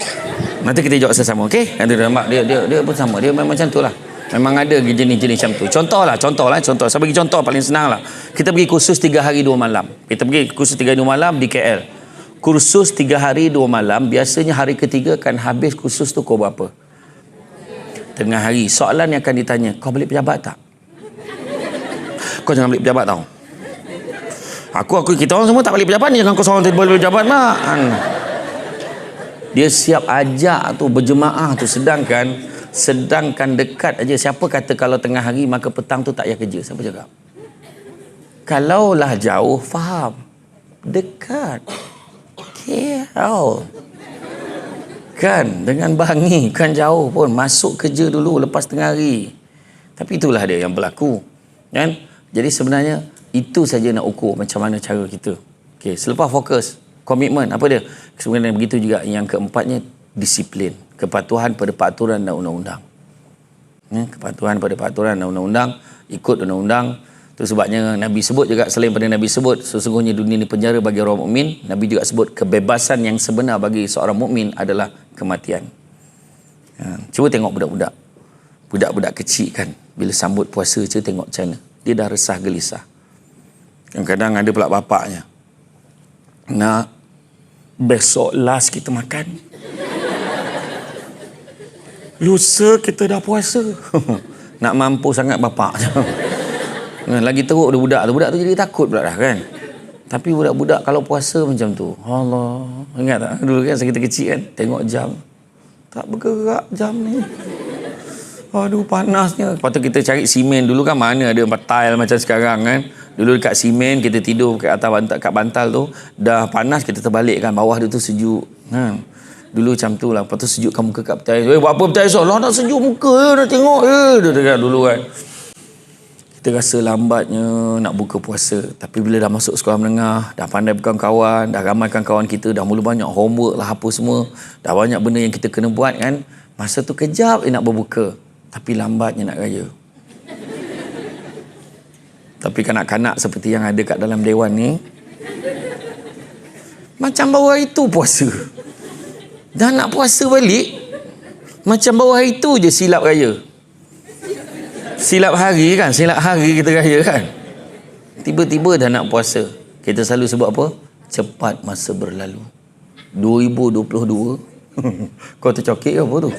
Nanti kita jawab sesama, okey? Dia pun sama. Dia memang macam tu lah. Memang ada jenis-jenis macam tu. Contoh. Saya bagi contoh paling senang lah. Kita pergi kursus 3 hari 2 malam. Kita pergi kursus 3 hari 2 malam di KL. Kursus 3 hari 2 malam, biasanya hari ketiga akan habis kursus tu pukul berapa? Tengah hari. Soalan yang akan ditanya, kau balik pejabat tak? Kau jangan balik pejabat tau. Kita orang semua tak balik pejabat ni. Jangan kau seorang balik pejabat nak. Dia siap ajak tu berjemaah tu. Sedangkan dekat aja. Siapa kata kalau tengah hari maka petang tu tak payah kerja? Siapa cakap? Kalaulah jauh, faham. Dekat. KL. Kan dengan Bangi kan jauh pun masuk kerja dulu lepas tengah hari. Tapi itulah dia yang berlaku kan. Jadi sebenarnya itu saja nak ukur macam mana cara kita. Okey, selepas fokus Komitmen. Apa dia? Sebenarnya begitu juga. Yang keempatnya, disiplin. Kepatuhan pada peraturan dan undang-undang. Kepatuhan pada peraturan dan undang-undang, ikut undang-undang. Itu sebabnya Nabi sebut juga, selain pada Nabi sebut sesungguhnya dunia ini penjara bagi orang mukmin, Nabi juga sebut kebebasan yang sebenar bagi seorang mukmin adalah kematian. Cuba tengok budak-budak. Budak-budak kecil kan, bila sambut puasa je tengok macam mana. Dia dah resah gelisah. Kadang-kadang ada pula bapaknya. Nak, besok last kita makan. Lusa kita dah puasa. Nak mampu sangat bapak. Lagi teruk dia budak tu. Budak tu jadi takut pula dah kan. Tapi budak-budak kalau puasa macam tu. Allah. Ingat tak? Dulu kan kita kecil kan. Tengok jam. Tak bergerak jam ni. Aduh panasnya. Lepas tu kita cari simen. Dulu kan mana ada tile macam sekarang kan. Dulu dekat simen kita tidur kat atas bantal, kat bantal tu. Dah panas kita terbalik kan. Bawah dia tu sejuk. Dulu macam tu lah. Lepas tu sejukkan muka kat petai. Buat apa petai esok? Lah nak sejuk muka je. Nak tengok je. Dia kan dulu kan. Kita rasa lambatnya nak buka puasa. Tapi bila dah masuk sekolah menengah. Dah pandai berkawan-kawan. Dah ramai kawan kita. Dah mula banyak homework lah apa semua. Dah banyak benda yang kita kena buat kan. Masa tu kejap nak berbuka. Tapi lambatnya nak raya. Tapi kanak-kanak seperti yang ada kat dalam dewan ni. Macam baru hari tu puasa. Dah nak puasa balik, macam baru hari tu je silap raya. Silap hari kan, silap hari kita raya kan. Tiba-tiba dah nak puasa. Kita selalu sebut apa? Cepat masa berlalu. 2022. Kau tercokek ke apa tu?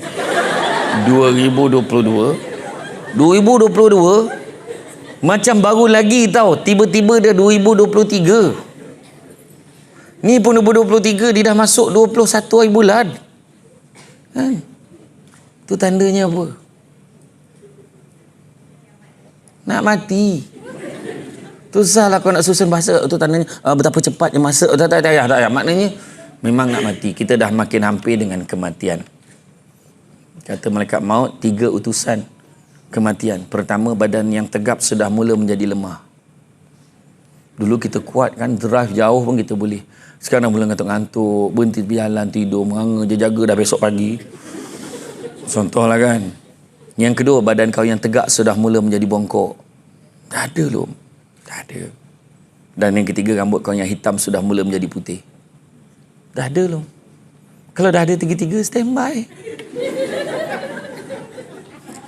2022. Macam baru lagi tau. Tiba-tiba dah 2023. Ni pun 2023 dia dah masuk 21 hari bulan. Kan? Tu tandanya apa? Nak mati. Tu susahlah kau nak susun bahasa. Tu tandanya betapa cepatnya masa. Tak payah. Maknanya memang nak mati. Kita dah makin hampir dengan kematian. Kata malaikat maut, 3 utusan kematian. Pertama, badan yang tegap sudah mula menjadi lemah. Dulu kita kuat kan, drive jauh pun kita boleh. Sekarang mula ngantuk-ngantuk, berhenti berjalan, tidur, menganga je, jaga dah besok pagi. Contohlah kan. Yang kedua, badan kau yang tegak sudah mula menjadi bongkok. Dah ada belum? Dah ada. Dan yang ketiga, rambut kau yang hitam sudah mula menjadi putih. Dah ada belum? Kalau dah ada tiga-tiga, standby.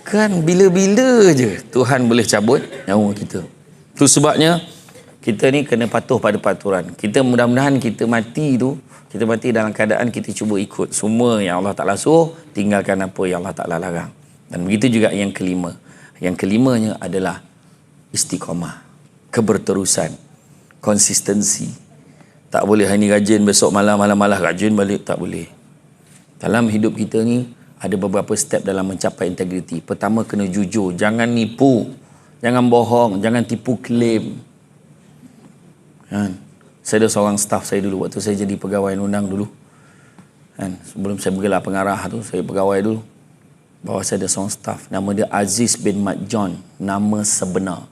Kan bila-bila je Tuhan boleh cabut nyawa kita. Itu sebabnya kita ni kena patuh pada peraturan. Kita mudah-mudahan kita mati tu, kita mati dalam keadaan kita cuba ikut semua yang Allah Ta'ala suruh, tinggalkan apa yang Allah Ta'ala larang. Dan begitu juga yang kelima. Yang kelimanya adalah istiqamah, keberterusan, konsistensi. Tak boleh hari ni rajin, besok malam rajin balik, tak boleh. Dalam hidup kita ni ada beberapa step dalam mencapai integriti. Pertama, kena jujur, jangan nipu, jangan bohong, jangan tipu klaim. Kan? Saya ada seorang staff saya dulu waktu saya jadi pegawai undang dulu. Kan? Sebelum saya bergelar pengarah tu, saya pegawai dulu. Bawah saya ada seorang staff, nama dia Aziz bin Mat John, nama sebenar.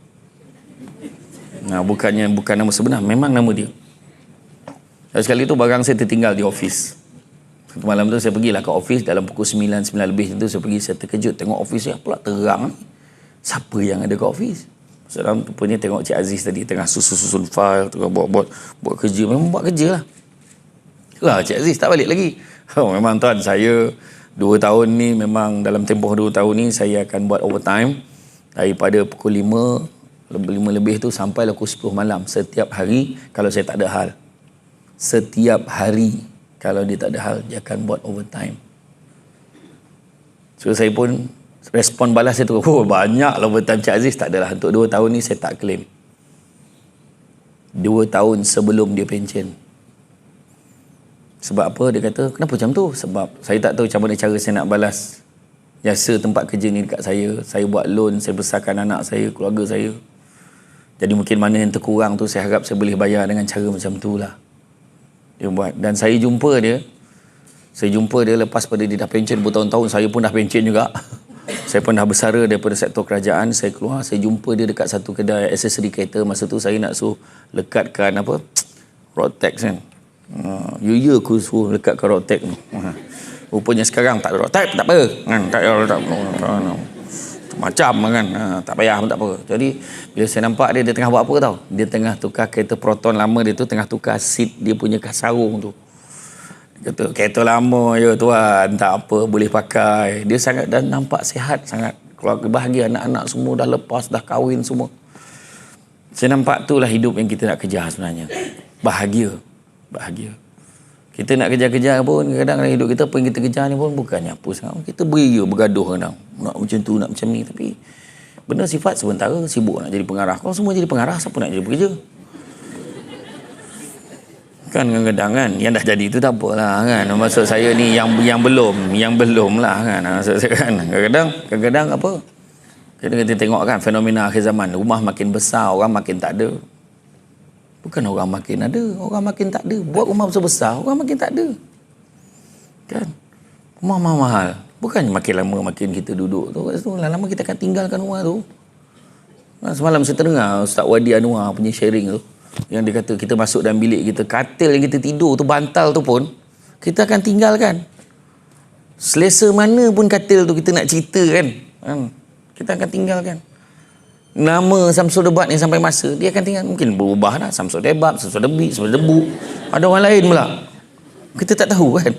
Nah, bukan nama sebenar, memang nama dia. Dan sekali tu barang saya tertinggal di office. Satu malam tu saya pergilah ke office dalam pukul 9 lebih tu saya pergi, saya terkejut tengok office saya pula terang ni. Siapa yang ada ke office? Sekarang rupanya tengok Cik Aziz tadi tengah susun file, tengah buat kerja. Memang buat kerja lah. Cik Aziz tak balik lagi. Memang tuan, saya 2 tahun ni memang dalam tempoh 2 tahun ni saya akan buat overtime daripada pukul 5 lebih tu sampai pukul 10 malam setiap hari kalau saya tak ada hal. Setiap hari kalau dia tak ada hal, dia akan buat overtime. So saya pun respon balas saya tu, banyak lah overtime Cik Aziz. Tak adalah, untuk 2 tahun ni saya tak claim. 2 tahun sebelum dia pension. Sebab apa? Dia kata, kenapa macam tu? Sebab saya tak tahu macam mana cara saya nak balas jasa tempat kerja ni dekat saya. Saya buat loan, saya besarkan anak saya, keluarga saya. Jadi mungkin mana yang terkurang tu saya harap saya boleh bayar dengan cara macam tu lah. Dia buat. Dan saya jumpa dia. Saya jumpa dia lepas pada dia dah pension bertahun-tahun. Saya pun dah pension juga. Saya pun dah bersara daripada sektor kerajaan. Saya keluar, saya jumpa dia dekat satu kedai aksesori kereta. Masa tu saya nak suruh lekatkan apa? Road tax kan. Ya aku suruh dekat Rotek tu. Rupanya sekarang tak ada Rotek, tak apa kan, tak ada macam kan, tak payah pun tak apa. Jadi bila saya nampak dia tengah buat apa tau, dia tengah tukar kereta Proton lama dia tu, tengah tukar seat dia punya sarung tu. Dia kata kereta lama je tuan, tak apa, boleh pakai. Dia sangat dan nampak sihat sangat, keluarga bahagia, anak-anak semua dah lepas, dah kahwin semua. Saya nampak itulah hidup yang kita nak kejar sebenarnya. Bahagia. Kita nak kejar-kejar pun kadang-kadang hidup kita, apa yang kita kejar ni pun bukannya apa sangat. Kita beria, bergaduh kadang. Nak macam tu, nak macam ni. Tapi benda sifat sementara, sibuk nak jadi pengarah. Kalau semua jadi pengarah, siapa nak jadi pekerja? Kan kadang-kadang kan, yang dah jadi tu tak apalah kan. Maksud saya ni yang belum lah kan. Maksud saya kan, kadang-kadang apa? Kita tengok kan fenomena akhir zaman, rumah makin besar, orang makin tak ada. Bukan orang makin ada, orang makin tak ada. Buat rumah besar-besar, orang makin tak ada. Kan? Rumah mahal. Bukannya makin lama makin kita duduk tu. Lama-lama kita akan tinggalkan rumah tu. Semalam saya terdengar Ustaz Wadi Anwar punya sharing tu. Yang dia kata kita masuk dalam bilik kita, katil yang kita tidur tu, bantal tu pun kita akan tinggalkan. Selesa mana pun katil tu kita nak cerita kan. Kita akan tinggalkan. Nama Samsul Debat ni sampai masa dia akan tinggal, mungkin berubah dah. Samsul Debat, Samsul Debit, Samsul Debu, ada orang lain pula, kita tak tahu kan.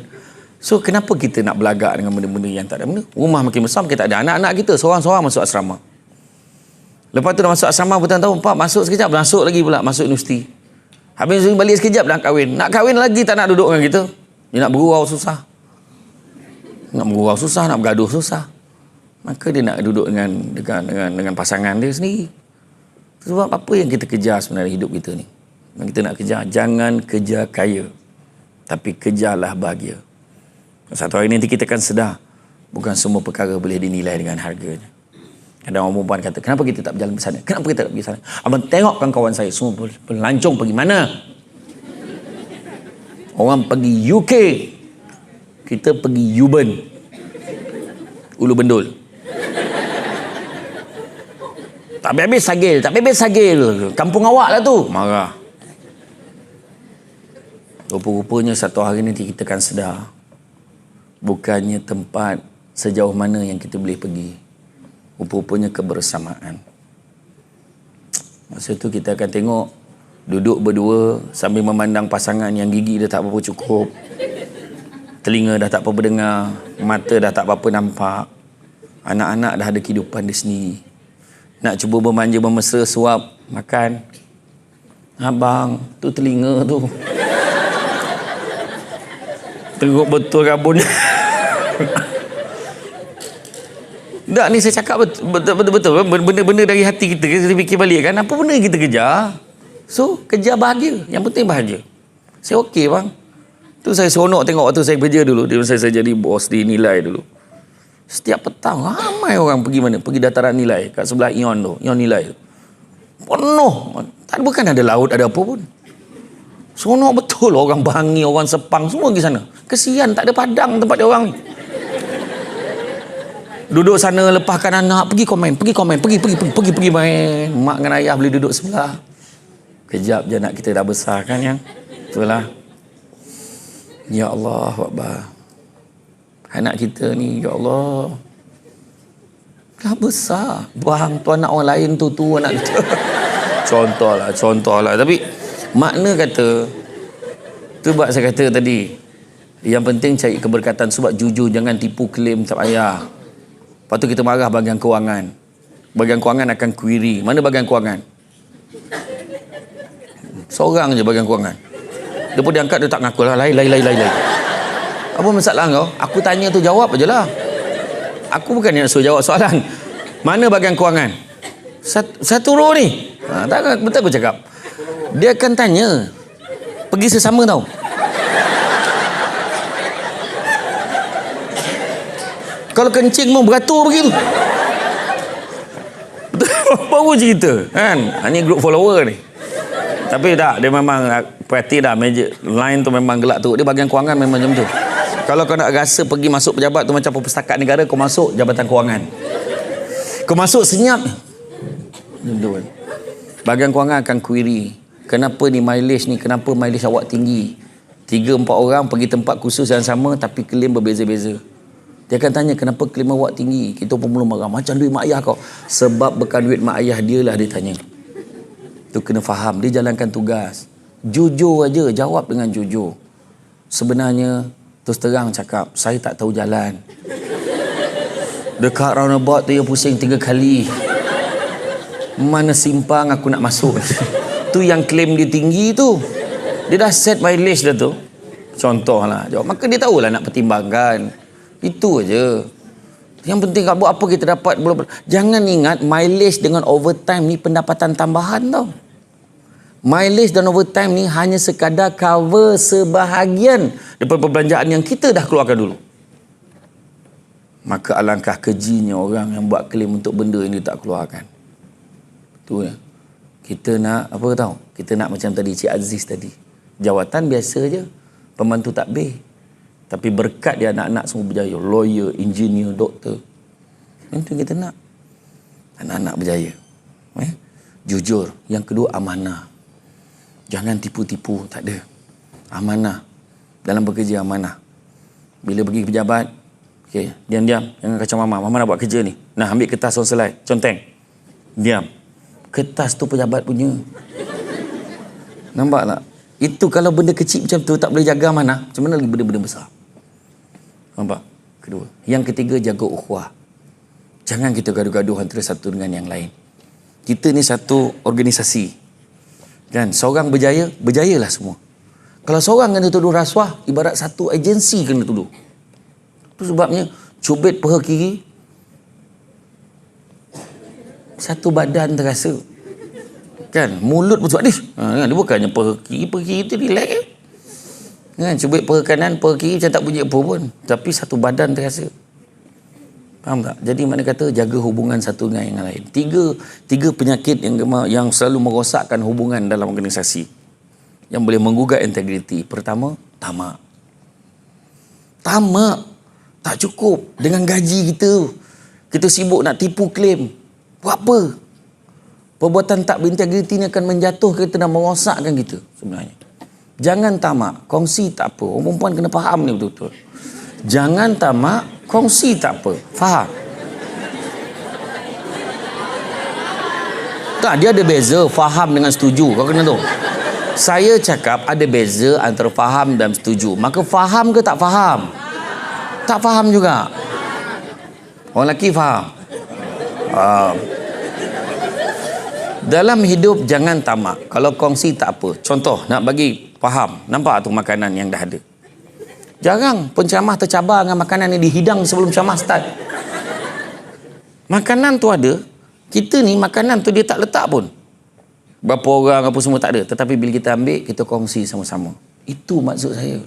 So kenapa kita nak belagak dengan benda-benda yang tak ada benda? Rumah makin besar, kita tak ada. Anak-anak kita seorang-seorang masuk asrama. Lepas tu dah masuk asrama, petang tahu Pak masuk sekejap, masuk lagi pula, masuk universiti. Habis balik sekejap dah kahwin. Nak kahwin lagi tak nak duduk dengan kita. Dia nak bergurau susah. Nak bergaduh susah. Maka dia nak duduk dengan pasangan dia sendiri. Sebab apa yang kita kejar sebenarnya hidup kita ni? Yang kita nak kejar, jangan kejar kaya, tapi kejarlah bahagia. Satu hari nanti kita akan sedar, bukan semua perkara boleh dinilai dengan harganya. Ada orang perempuan kata, kenapa kita tak berjalan ke sana? Kenapa kita tak pergi sana? Abang tengokkan kawan saya, semua pelancong pergi mana? Orang pergi UK, kita pergi Yuban, Ulu Bendul. Tak habis sagil. Kampung awak lah tu. Marah. Rupa-rupanya satu hari nanti kita akan sedar, bukannya tempat sejauh mana yang kita boleh pergi, rupa-rupanya kebersamaan. Masa tu kita akan tengok duduk berdua sambil memandang pasangan yang gigi dah tak apa-apa cukup, telinga dah tak apa-apa dengar, mata dah tak apa-apa nampak, anak-anak dah ada kehidupan dia sendiri. Nak cuba bermanja, bermesra, suap, makan. Abang, tu telinga tu. Teruk betul rabun. Tak, ni saya cakap betul-betul. Benda-benda dari hati kita fikir balik kan. Apa benda yang kita kejar? So, kejar bahagia. Yang penting bahagia. Saya okey bang. Tu saya seronok tengok waktu saya kerja dulu. Saya jadi bos di Nilai dulu. Setiap petang ramai orang pergi mana? Pergi dataran Nilai kat sebelah Ion tu, Ion Nilai tu. Penuh. Bukan ada laut, ada apa pun. Seronok betul, orang Bangi, orang Sepang semua pergi sana. Kesian tak ada padang tempat dia orang ni. Duduk sana lepaskan anak, pergi komen, pergi main. Mak dengan ayah boleh duduk sebelah. Kejap je anak kita dah besar kan yang. Itulah. Ya Allah Akbar. Anak kita ni, ya Allah, dah besar. Bang, tu anak orang lain tu anak kita. Contoh lah. Tapi makna kata, tu buat saya kata tadi, yang penting cari keberkatan. Sebab jujur, jangan tipu klaim, tak payah. Lepas tu kita marah bahagian kewangan. Bahagian kewangan akan query, mana bahagian kewangan? Seorang je bahagian kewangan. Dia pun diangkat, dia tak ngaku lah. Lain. Apa masalah kau? Aku tanya tu jawab aje lah. Aku bukan yang suruh jawab soalan. Mana bahagian kewangan? Satu row ni. Tak, betul aku cakap. Dia akan tanya. Pergi sesama tau. Kalau kencing mau beratur begitu. Baru cerita kan. Ini group follower ni. Tapi tak, dia memang perhati dah, meja line tu memang gelak tu. Dia bahagian kewangan memang macam tu. Kalau kau nak rasa pergi masuk pejabat tu macam perpustakaan negara, kau masuk Jabatan Kewangan. Kau masuk senyap. Bahagian kewangan akan query, kenapa ni mileage ni, kenapa mileage awak tinggi? 3-4 orang pergi tempat kursus yang sama tapi klaim berbeza-beza. Dia akan tanya, kenapa klaim awak tinggi? Kita pun mula marah, macam duit mak ayah kau. Sebab bukan duit mak ayah dia lah, dia tanya. Tu kena faham, dia jalankan tugas. Jujur aja, jawab dengan jujur. Sebenarnya, terus terang cakap, saya tak tahu jalan. Dekat roundabout tu yang pusing 3 kali. Mana simpang aku nak masuk. Tu yang klaim dia tinggi tu. Dia dah set mileage dah tu. Contohlah. Maka dia tahulah nak pertimbangkan. Itu aja. Yang penting kalau buat apa kita dapat. Jangan ingat mileage dengan overtime ni pendapatan tambahan tau. Mileage dan overtime ni hanya sekadar cover sebahagian daripada perbelanjaan yang kita dah keluarkan dulu. Maka alangkah kejinya orang yang buat klaim untuk benda yang dia tak keluarkan. Tu ya. Kita nak apa tahu? Kita nak macam tadi Cik Aziz tadi. Jawatan biasa je. Pembantu takbir. Tapi berkat dia anak-anak semua berjaya. Lawyer, engineer, doktor. Itu kita nak. Anak-anak berjaya. Jujur. Yang kedua, amanah. Jangan tipu-tipu. Tak ada. Amanah. Dalam bekerja, amanah. Bila pergi pejabat, okay, diam-diam. Jangan kacau mama. Mama nak buat kerja ni. Nah, ambil kertas on slide. Conteng. Diam. Kertas tu pejabat punya. Nampak tak? Itu kalau benda kecil macam tu tak boleh jaga amanah. Macam mana lagi benda-benda besar? Nampak? Kedua. Yang ketiga, jaga ukhuwah. Jangan kita gaduh-gaduh antara satu dengan yang lain. Kita ni satu organisasi. Kan? Seorang berjaya, berjayalah semua. Kalau seorang kena tuduh rasuah, ibarat satu agensi kena tuduh. Itu sebabnya cubit peha kiri, satu badan terasa. Kan? Mulut pun sebab dia bukannya peha kiri tu relax kan? Kan? Cubit peha kanan, peha kiri macam tak bunyi apa pun. Tapi satu badan terasa. Faham tak? Jadi mana kata jaga hubungan satu dengan yang lain. Tiga penyakit yang selalu merosakkan hubungan dalam organisasi. Yang boleh menggugat integriti. Pertama, tamak. Tamak. Tak cukup. Dengan gaji kita. Kita sibuk nak tipu klaim. Buat apa? Perbuatan tak berintegriti ni akan menjatuhkan kita dan merosakkan kita sebenarnya. Jangan tamak. Kongsi tak apa. Orang perempuan kena faham ni betul-betul. Jangan tamak. Kongsi tak apa. Faham? Tak, dia ada beza faham dengan setuju. Kau kena tahu. Saya cakap ada beza antara faham dan setuju. Maka faham ke tak faham? Tak faham juga. Orang lelaki faham. Dalam hidup jangan tamak. Kalau kongsi tak apa. Contoh, nak bagi faham. Nampak tu makanan yang dah ada. Jarang penceramah tercabar dengan makanan yang dihidang sebelum ceramah start. Makanan tu ada. Kita ni makanan tu dia tak letak pun. Berapa orang apa semua tak ada. Tetapi bila kita ambil, kita kongsi sama-sama. Itu maksud saya.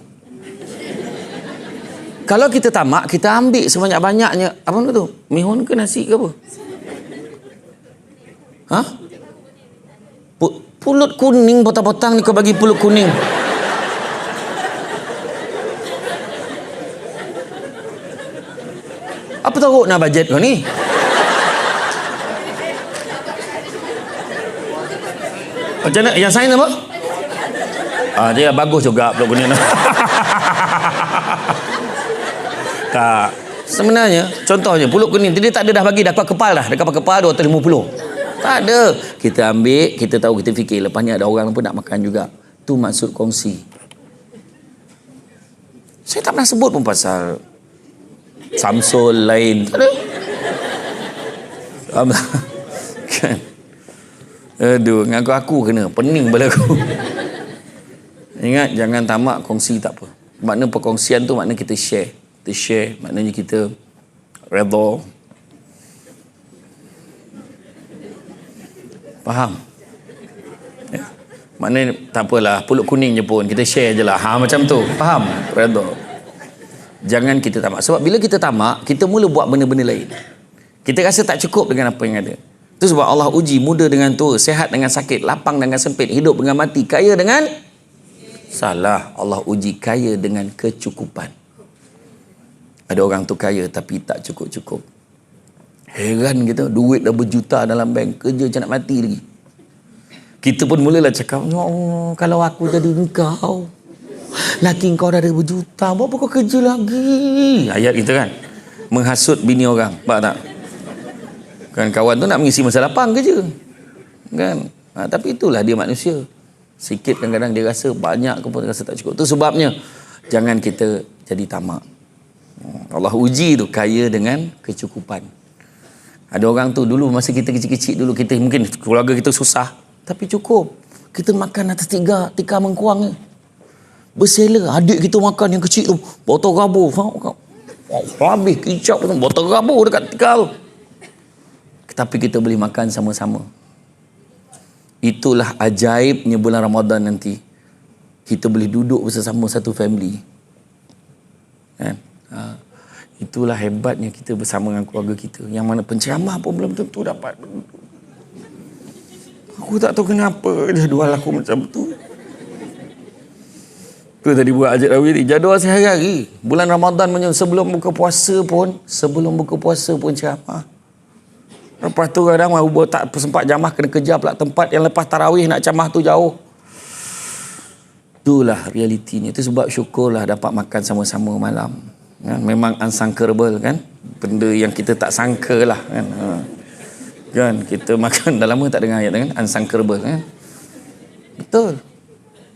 Kalau kita tamak, kita ambil sebanyak-banyaknya. Apa benda tu? Mihun ke nasi ke apa? Ha? Pulut kuning potong-potong ni kau bagi pulut kuning. Apa teruk nak bajet kau ni? Macam mana? Yang sains apa? Dia bagus juga pulut kuning. Tak. Sebenarnya, contohnya pulut kuning dia tak ada dah bagi dah kuat kepal dah. Dekat kepal 250. Tak ada. Kita ambil, kita tahu, kita fikir lepas ni ada orang pun nak makan juga. Tu maksud kongsi. Saya tak pernah sebut pun pasal Samsul lain. Tak ada. Kan? Aduh, ngaku aku kena. Pening bala aku. Ingat, jangan tamak, kongsi tak apa. Makna perkongsian tu makna kita share. Kita share, maknanya kita redha. Faham? Ya. Maknanya tak apalah, pulut kuning je pun. Kita share je lah. Macam tu. Faham? Redha. Jangan kita tamak. Sebab bila kita tamak, kita mula buat benda-benda lain. Kita rasa tak cukup dengan apa yang ada. Itu sebab Allah uji muda dengan tua, sehat dengan sakit, lapang dengan sempit, hidup dengan mati, kaya dengan salah. Allah uji kaya dengan kecukupan. Ada orang tu kaya tapi tak cukup-cukup. Heran kita, duit dah berjuta dalam bank, kerja macam nak mati lagi. Kita pun mulalah cakap, ya Allah, kalau aku jadi engkau. Laki kau dah ada berjuta, buat apa kau kerja lagi? Ayat itu kan. Menghasut bini orang. Faham tak? Kan kawan tu nak mengisi masa lapang kerja. Kan? Tapi itulah dia manusia. Sikit kadang-kadang dia rasa banyak pun rasa tak cukup. Tu sebabnya jangan kita jadi tamak. Allah uji tu kaya dengan kecukupan. Ada orang tu dulu masa kita kecil-kecil dulu, kita mungkin keluarga kita susah tapi cukup. Kita makan atas tikar mengkuang ni. Bersela adik kita makan yang kecil tu botol rabur. Habis kicap tu botol rabur dekat tikar tu. Tapi kita boleh makan sama-sama. Itulah ajaibnya bulan Ramadan nanti. Kita boleh duduk bersama satu family. Kan? Itulah hebatnya kita bersama dengan keluarga kita. Yang mana penceramah pun belum tentu dapat. Aku tak tahu kenapa jadual aku macam tu. Tu tadi buat Ajak Rawi ni. Jadual sehari-hari. Bulan Ramadan sebelum buka puasa pun ceramah. Lepas tu kadang tak sempat jamah kena kejar pula tempat yang lepas tarawih nak camah tu jauh. Itulah realitinya. Itu sebab syukurlah dapat makan sama-sama malam. Kan? Memang unsangkable kan. Benda yang kita tak sangka lah kan. Kan kita makan dah lama tak dengar ayat kan. Unsangkable kan. Betul.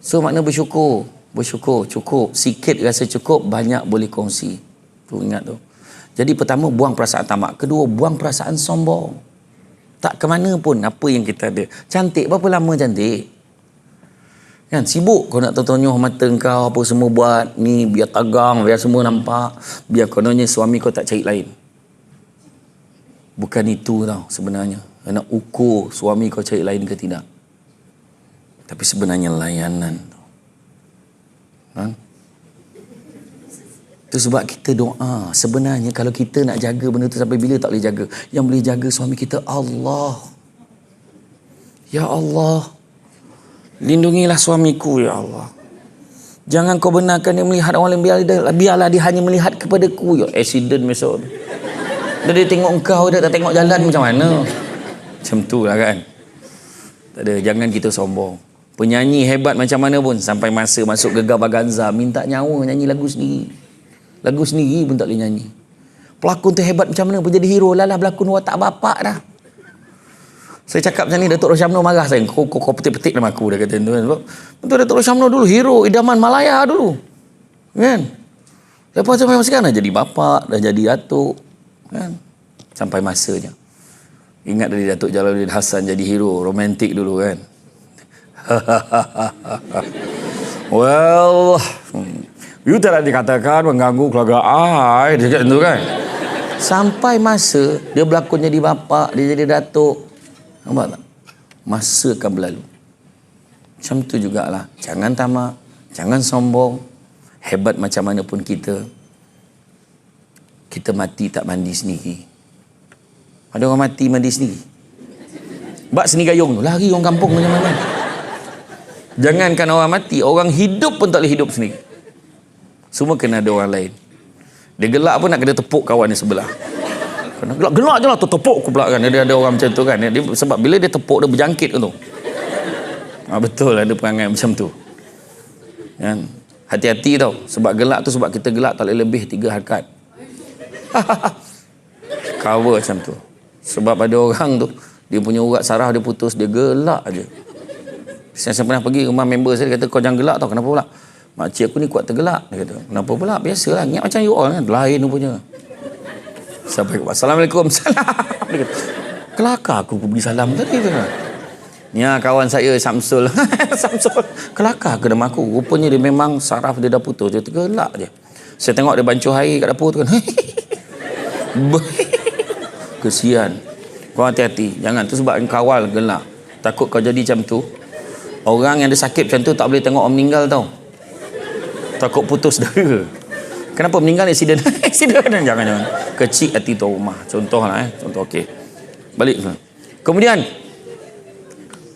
So makna bersyukur. Cukup. Sikit rasa cukup, banyak boleh kongsi. Tu ingat tu. Jadi pertama buang perasaan tamak. Kedua buang perasaan sombong. Tak ke mana pun apa yang kita ada. Cantik berapa lama cantik? Kan sibuk kau nak tonyoh mata kau apa semua buat ni biar tagang, biar semua nampak, biar kononnya suami kau tak cari lain. Bukan itu tau sebenarnya. Nak ukur suami kau cari lain ke tidak. Tapi sebenarnya layanan tu. Itu sebab kita doa. Sebenarnya kalau kita nak jaga benda tu sampai bila tak boleh jaga. Yang boleh jaga suami kita Allah. Ya Allah, lindungilah suamiku ya Allah. Jangan kau benarkan dia melihat orang lain. Biarlah dia hanya melihat kepadaku. Ya accident besok. Dia tengok engkau, dia tak tengok jalan macam mana. Macam tu lah kan. Tak ada, jangan kita sombong. Penyanyi hebat macam mana pun sampai masa masuk Gegar Vaganza minta nyawa nyanyi lagu sendiri. Lagu sendiri pun tak boleh nyanyi. Pelakon tu hebat macam mana pun jadi hero. Lah berlakon watak bapak dah. Saya cakap macam ni, Datuk Roshamno marah saya. Kau petik-petik nama aku dah kata tu. Betul, Datuk Roshamno dulu hero idaman Malaya dulu. Kan? Lepas tu memang sekarang dah jadi bapak, dah jadi datuk. Kan? Sampai masanya. Ingat dari Datuk Jalaluddin Hassan jadi hero romantik dulu kan. Well, you tak dikatakan mengganggu keluarga I. Dia cakap tu kan. Sampai masa dia berlakon jadi bapa, dia jadi datuk. Nampak tak? Masa akan berlalu. Macam tu jugalah. Jangan tamak, jangan sombong. Hebat macam mana pun kita mati tak mandi sendiri. Ada orang mati mandi sendiri. Bak seni gayung tu, lari orang kampung macam mana. Jangankan orang mati, orang hidup pun tak boleh hidup sendiri. Semua kena ada orang lain. Dia gelak pun nak kena tepuk kawan dia sebelah. Kena gelak je lah tu tepuk aku pula kan. Dia ada orang macam tu kan. Dia, sebab bila dia tepuk dia berjangkit tu. Betul ada perangai macam tu. Kan? Hati-hati tau. Sebab gelak tu sebab kita gelak tak boleh lebih 3 harakat. Cover macam tu. Sebab ada orang tu dia punya urat saraf dia putus, dia gelak aje. Saya pernah pergi rumah member saya, dia kata kau jangan gelak tau. Kenapa pula? Makcik aku ni kuat tergelak. Dia kata, kenapa pula? Biasalah, ingat macam you all kan. Lain rupanya. Sampai ke Assalamualaikum. Salam. Dia kata, kelakar aku pergi salam tadi tu kan. Ya, kawan saya Samsul. Samsul. Kelakar ke nama aku. Rupanya dia memang saraf dia dah putus. Dia tergelak je. Saya tengok dia bancuh air kat dapur tu kan. Kesian. Kau hati-hati. Jangan. Tu sebab kawal gelak. Takut kau jadi macam tu. Orang yang ada sakit macam tu tak boleh tengok orang meninggal tau. Takut putus dara. Kenapa meninggal accident? Accident. Jangan. Kecil hati tu rumah. Contohlah Contoh okey. Balik. Kemudian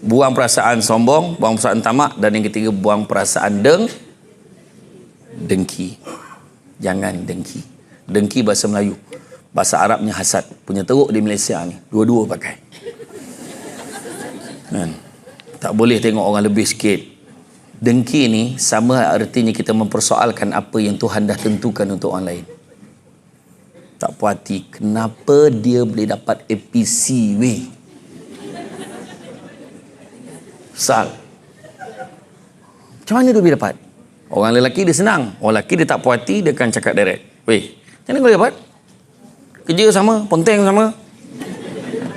buang perasaan sombong, buang perasaan tamak, dan yang ketiga buang perasaan dengki. Jangan dengki. Dengki bahasa Melayu. Bahasa Arabnya hasad. Punya teruk di Malaysia ni. Dua-dua pakai. Kan? Tak boleh tengok orang lebih sikit. Dengki ni sama artinya kita mempersoalkan apa yang Tuhan dah tentukan untuk orang lain. Tak puas hati, kenapa dia boleh dapat APC weh? Sal. Macam mana dia boleh dapat? Orang lelaki dia senang. Orang lelaki dia tak puas hati, dia akan cakap direct. Weh, macam mana kau boleh dapat? Kerja sama, ponteng sama.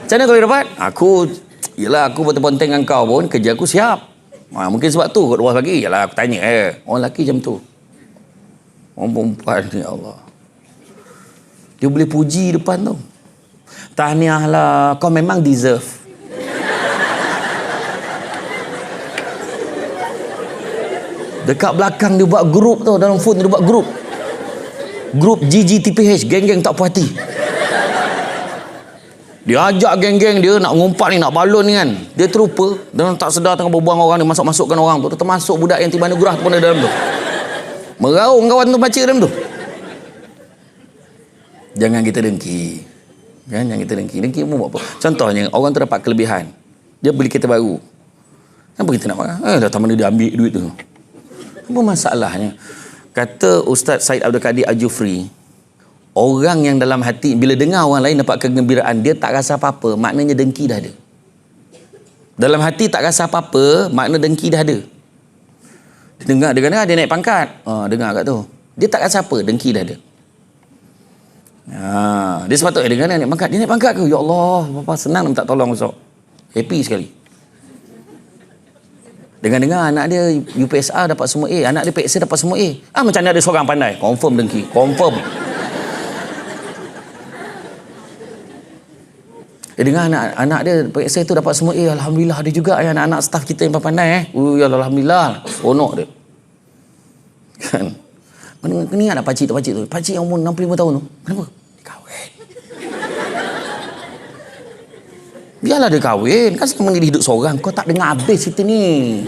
Macam mana kau boleh dapat? Yelah aku ponteng dengan kau pun, kerja aku siap. Mungkin sebab tu kot luas lagi. Yalah aku tanya orang lelaki macam tu. Orang perempuan ni Allah, dia boleh puji depan tu. Tahniah lah, kau memang deserve. Dekat belakang dia buat grup tau. Dalam phone dia buat grup. Grup GGTPH, geng-geng tak puas hati. Dia ajak geng-geng dia nak ngumpat ni, nak balon ni kan. Dia terlupa, dia tak sedar tengah berbuang orang ni, masuk-masukkan orang tu. Termasuk budak yang tiba nugrah pun ada dalam tu. Meraung kawan tu baca dalam tu. Jangan kita dengki. Kan? Jangan kita dengki. Dengki pun buat apa? Contohnya, orang tu dapat kelebihan. Dia beli kereta baru. Kenapa kita nak marah? Datang mana dia ambil duit tu? Apa masalahnya? Kata Ustaz Syed Abdul Kadir Al-Jufri, orang yang dalam hati bila dengar orang lain dapat kegembiraan, dia tak rasa apa-apa, maknanya dengki dah ada. Dalam hati tak rasa apa-apa, makna dengki dah ada. Dia dengar dia naik pangkat. Dengar kat tu. Dia tak rasa apa, dengki dah ada. Dia sepatutnya dengar naik pangkat. Dia naik pangkat ke? Ya Allah, Bapa senang minta tolong Ustaz. Happy sekali. Dengar-dengar anak dia UPSR dapat semua A, anak dia PXA dapat semua A. Macam mana ada seorang pandai? Confirm dengki, confirm. Dia dengar anak dia PXA tu dapat semua A, alhamdulillah ada juga anak-anak staff kita yang pandai ya alhamdulillah, seronok dia. Kan? Kena ingat tak pakcik tu? Pakcik yang umur 65 tahun tu. Kenapa? Dia kahwin. Biarlah dia kahwin. Kan selama ni dia hidup seorang. Kau tak dengar habis cerita ni.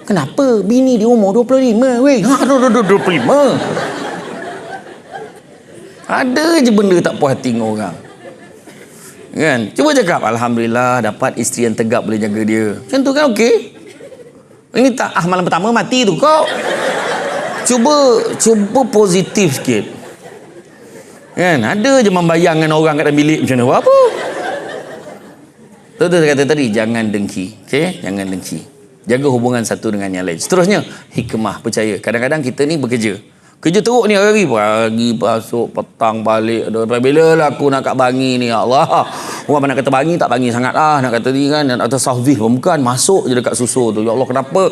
Kenapa? Bini dia umur 25. Weh. 25. Ada je benda tak puas hati dengan orang. Kan? Cuba cakap, alhamdulillah dapat isteri yang tegap boleh jaga dia. Macam tu kan okey? Ini tak malam pertama mati tu kau. Cuba positif sikit. Kan? Ada je membayangkan orang kat dalam bilik macam mana. Apa? Betul saya kata tadi, jangan dengki. Okey? Jangan dengki. Jaga hubungan satu dengan yang lain. Seterusnya, hikmah, percaya. Kadang-kadang kita ni bekerja. Kerja teruk ni hari pagi masuk, petang balik. Bila lah aku nak kat Bangi ni, ya Allah. Orang nak kata Bangi tak Bangi sangat lah. Nak kata ni kan, atau Southville pun bukan. Masuk je dekat susu tu. Ya Allah, kenapa?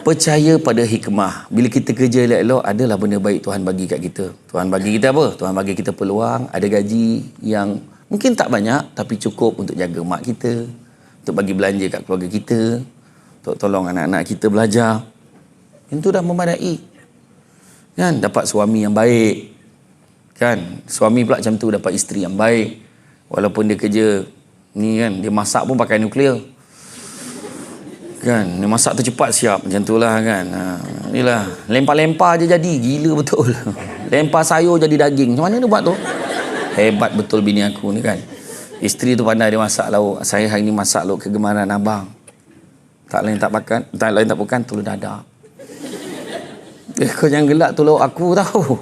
Percaya pada hikmah. Bila kita kerja elok-elok, adalah benda baik Tuhan bagi kat kita. Tuhan bagi kita apa? Tuhan bagi kita peluang, ada gaji yang mungkin tak banyak, tapi cukup untuk jaga mak kita, untuk bagi belanja kat keluarga kita, untuk tolong anak-anak kita belajar. Itu dah memadai. Kan? Dapat suami yang baik. Kan? Suami pula macam tu, dapat isteri yang baik. Walaupun dia kerja, ni kan, dia masak pun pakai nuklear. Kan? Dia masak tu cepat siap. Macam tu lah kan. Inilah. Lempar-lempar je jadi. Gila betul. Lempar sayur jadi daging. Macam mana dia buat tu? Hebat betul bini aku ni kan. Isteri tu pandai dia masak lauk. Saya hari ni masak lauk kegemaran abang. Tak lain tak bukan telur dadah. Kau jangan gelak tu lauk aku tahu.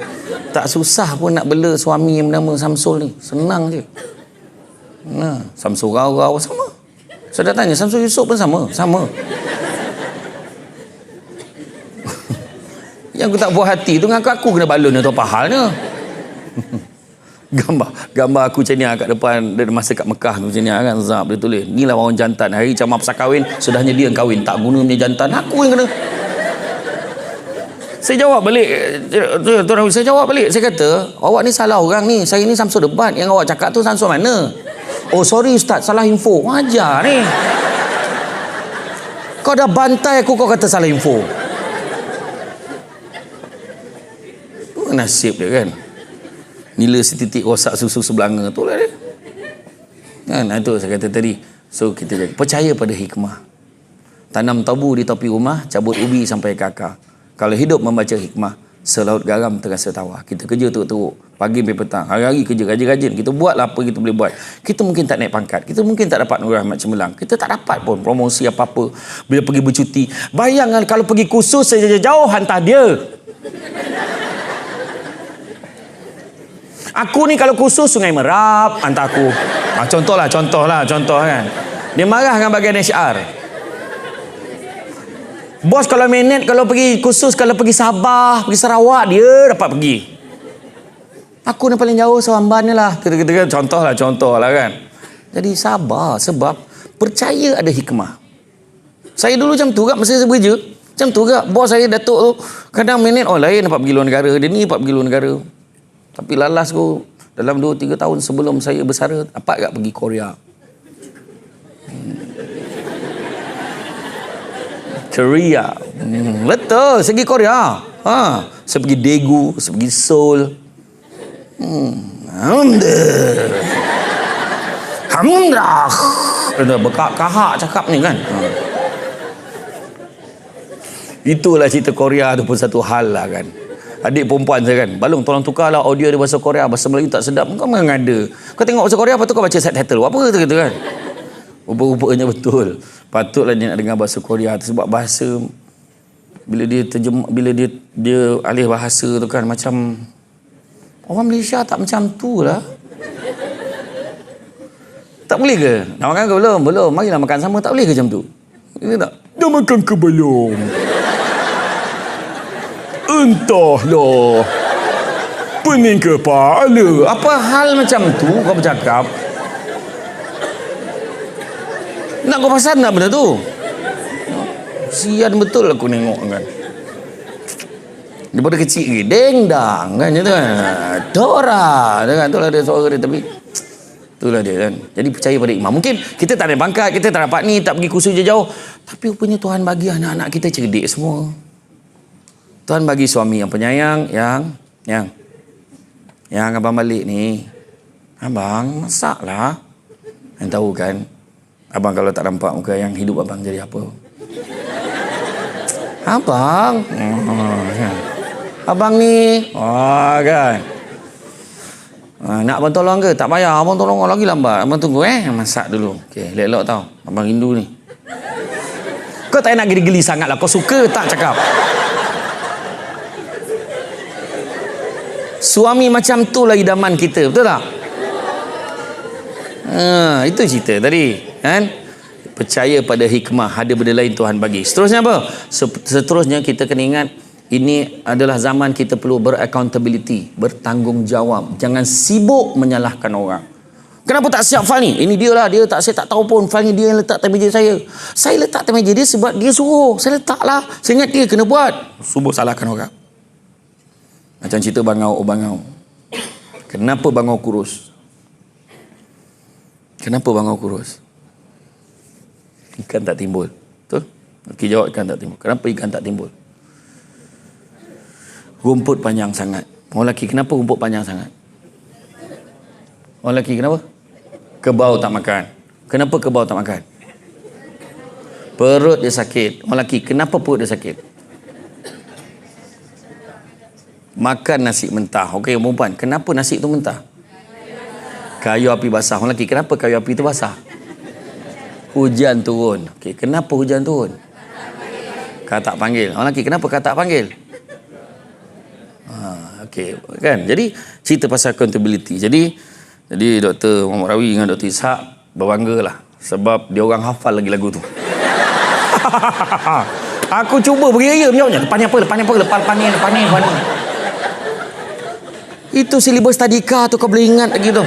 Tak susah pun nak bela suami yang bernama Samsul ni. Senang je. Samsul Rau-Rau sama. Saya dah tanya, Samsul Yusof pun sama. Yang aku tak puas hati tu ngaku aku kena balon atau apa halnya. Gambar aku macam ni kat depan masa kat Mekah tu macam ni kan, Zab dia tulis, inilah orang jantan, hari camar pasal kahwin, sudahnya dia yang kahwin, tak guna punya jantan, aku yang kena. Saya jawab balik, saya kata, awak ni salah orang ni, saya ni Samsul Debat, yang awak cakap tu Samsul mana? Oh sorry Ustaz, salah info. Wajar ni. Kau dah bantai aku, kau kata salah info. Nasib dia kan. Nila setitik rosak susu sebelanga tu lah dia. Kan, itu saya kata tadi. So kita jaga. Percaya pada hikmah. Tanam tabu di tepi rumah, cabut ubi sampai ke akar. Kalau hidup membaca hikmah, selaut garam terasa tawar. Kita kerja teruk-teruk, pagi sampai petang, hari-hari kerja rajin-rajin, kita buatlah apa kita boleh buat. Kita mungkin tak naik pangkat, kita mungkin tak dapat Nur Rahmat Cemerlang, kita tak dapat pun promosi apa-apa bila pergi bercuti. Bayangkan kalau pergi kursus sejauh-jauh hantar dia. Aku ni kalau kursus Sungai Merap hantar aku. Contoh kan. Dia marah dengan bagian HR. Bos kalau minit, kalau pergi kursus, kalau pergi Sabah, pergi Sarawak, dia dapat pergi. Aku ni paling jauh Seramban ni lah. Contoh lah kan. Jadi sabar, sebab percaya ada hikmah. Saya dulu macam tu kan, masa saya bekerja macam tu kan. Bos saya, Datuk tu, kadang minit lain dapat pergi luar negara, dia ni dapat pergi luar negara. Tapi lalas aku dalam 2-3 tahun sebelum saya bersara, dapat tak pergi Korea. Betul, saya pergi Korea. Saya pergi Daegu, saya pergi Seoul. Alhamdulillah. Bekak-kahak cakap ni kan. Itulah cerita Korea tu pun satu hal lah kan. Adik perempuan saya kan, Balung tolong tukarlah audio dia bahasa Korea, bahasa Melayu tak sedap. Kau mengada. Kau tengok bahasa Korea, lepas tu kau baca subtitle. Apa tu kata kan? Rupa-rupanya betul. Patutlah dia nak dengar bahasa Korea tu, sebab bahasa bila dia alih bahasa tu kan, macam orang Malaysia tak macam tu lah. Tak boleh ke? Nak makan ke belum? Belum. Marilah makan sama. Tak boleh ke macam tu? Boleh tak? Dah makan ke belum? Entahlah. Pening kepala. Apa hal macam tu kau bercakap? Nak kau pasal tak benda tu? Sian betul aku tengok kan. Daripada kecil lagi, deng-dang kan, macam tu kan. Dora, kan, itulah dia suara dia, tapi itulah dia kan. Jadi percaya pada hikmah. Mungkin kita tak ada pangkat, kita tak dapat ni, tak pergi kursus jauh, tapi rupanya Tuhan bagi anak-anak kita cerdik semua. Tuhan bagi suami yang penyayang, yang abang balik ni, abang masaklah. Yang tahu kan, abang kalau tak nampak muka yang hidup abang jadi apa? Abang, abang ni, kan. Nak abang tolong ke? Tak payah, abang tolong lagi lambat. Abang tunggu masak dulu. Okey, elok-elok tau. Abang rindu ni. Kau tak nak geli-geli sangat lah. Kau suka tak cakap? Suami macam tu lah idaman kita, betul tak? Itu cerita tadi, kan? Percaya pada hikmah, ada benda lain Tuhan bagi. Seterusnya apa? Seterusnya kita kena ingat, ini adalah zaman kita perlu beraccountability, bertanggungjawab. Jangan sibuk menyalahkan orang. Kenapa tak siap file ni? Ini dia lah, dia tak, saya tak tahu pun file ni dia yang letak atas meja saya. Saya letak atas meja dia sebab dia suruh. Saya letak lah. Saya ingat dia kena buat. Subuh salahkan orang. Macam cerita bangau. Kenapa bangau kurus? Kenapa bangau kurus? Ikan tak timbul. Betul? Okey, jawab ikan tak timbul. Kenapa ikan tak timbul? Rumput panjang sangat. Orang lelaki, kenapa rumput panjang sangat? Orang lelaki, kenapa? Kebau tak makan. Kenapa kebau tak makan? Perut dia sakit. Orang lelaki, kenapa perut dia sakit? Makan nasi mentah. Okey, perempuan, kenapa nasi itu mentah? Kayu api basah. Orang lelaki, kenapa kayu api itu basah? Hujan turun. Okey, kenapa hujan turun? Katak panggil. Orang lelaki, kenapa katak panggil? Okey, kan? Jadi cerita pasal accountability. Jadi Dr. Muhammad Rawi dengan Dr. Ishak berbanggalah sebab dia orang hafal lagi lagu tu. Aku cuba beria-ria menjawabnya. Lepas ni apa? Itu silibus tadika tu, kau boleh ingat lagi tu.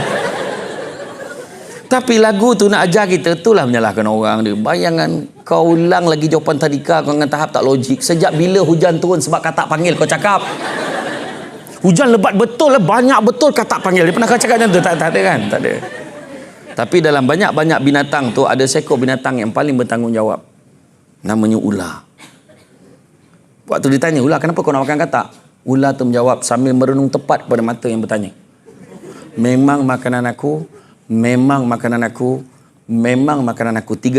Tapi lagu tu nak ajar kita, itulah menyalahkan orang dia. Bayangan kau ulang lagi jawapan tadika kau dengan tahap tak logik. Sejak bila hujan turun sebab katak panggil kau cakap? Hujan lebat betul lah, banyak betul katak panggil. Dia pernah kau cakap macam tu? Tak ada kan? Tak ada. Tapi dalam banyak-banyak binatang tu, ada seekor binatang yang paling bertanggungjawab. Namanya ular. Waktu ditanya, ular kenapa kau nak makan katak? Ular tu menjawab sambil merenung tepat kepada mata yang bertanya. Memang makanan aku. 3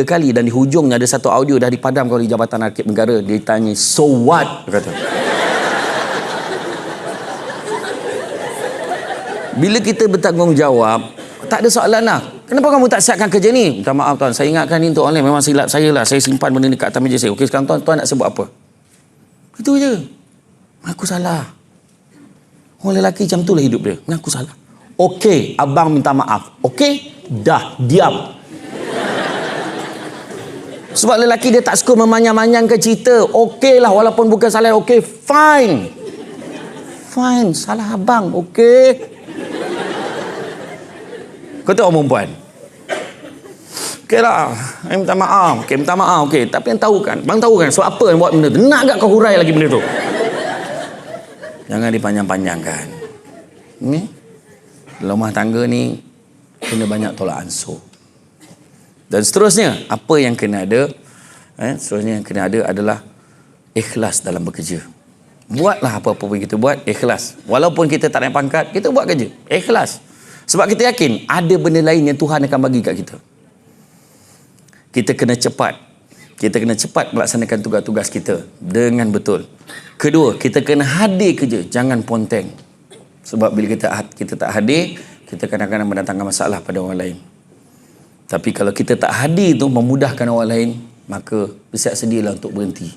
kali, dan di hujungnya ada satu audio dah dipadam kalau di Jabatan Arkib Negara. Dia tanya, so what? Dia kata. Bila kita bertanggungjawab, tak ada soalan lah. Kenapa kamu tak siapkan kerja ni? Minta maaf tuan, saya ingatkan ni untuk online. Memang silap saya lah. Saya simpan benda ni kat atas meja saya. Okey, sekarang tuan nak sebut apa? Itu je. Aku salah. Orang lelaki macam tu lah hidup dia. Mengaku salah. Okey, abang minta maaf. Okey, dah, diam. Sebab lelaki dia tak suka memanyang-manyangkan cerita. Okey lah, walaupun bukan salah. Okey, fine. Fine, salah abang. Okey. Kau tengok perempuan. Okey lah, saya minta maaf. Okey, minta maaf. Okey, tapi yang tahu kan, bang tahu kan sebab apa yang buat benda tu? Nak tak kau hurai lagi benda tu? Jangan dipanjang-panjangkan. Ni rumah tangga ni kena banyak tolak ansur. Dan seterusnya, apa yang kena ada? Seterusnya yang kena ada adalah ikhlas dalam bekerja. Buatlah apa-apa yang kita buat, ikhlas. Walaupun kita tak naik pangkat, kita buat kerja. Ikhlas. Sebab kita yakin ada benda lain yang Tuhan akan bagi kat kita. Kita kena cepat. Kita kena cepat melaksanakan tugas-tugas kita dengan betul. Kedua, kita kena hadir kerja. Jangan ponteng. Sebab bila kita tak hadir, kita kadang-kadang mendatangkan masalah pada orang lain. Tapi kalau kita tak hadir tu memudahkan orang lain, maka bersiap sedialah untuk berhenti.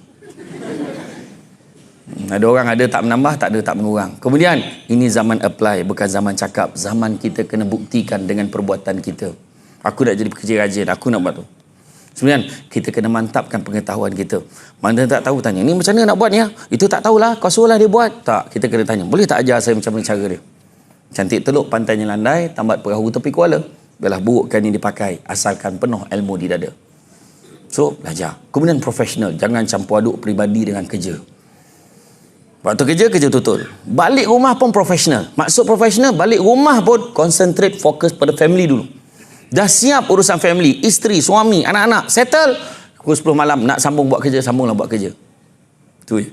Ada orang ada tak menambah, tak ada tak mengurang. Kemudian, ini zaman apply, bukan zaman cakap. Zaman kita kena buktikan dengan perbuatan kita. Aku nak jadi pekerja rajin, aku nak buat tu. Kemudian, kita kena mantapkan pengetahuan kita. Mana tak tahu tanya, ni macam mana nak buat ni? Itu tak tahulah, kau suruhlah dia buat. Tak, kita kena tanya, boleh tak ajar saya macam mana cara dia? Cantik teluk, pantainya landai, tambat perahu tepi kuala. Biarlah burukkan yang dipakai, asalkan penuh ilmu di dada. So, belajar. Kemudian profesional, jangan campur aduk peribadi dengan kerja. Waktu kerja, kerja betul. Balik rumah pun profesional. Maksud profesional, balik rumah pun concentrate, fokus pada family dulu. Dah siap urusan family, isteri, suami, anak-anak, settle. Pukul 10 malam, nak sambung buat kerja, sambunglah buat kerja. Itu je.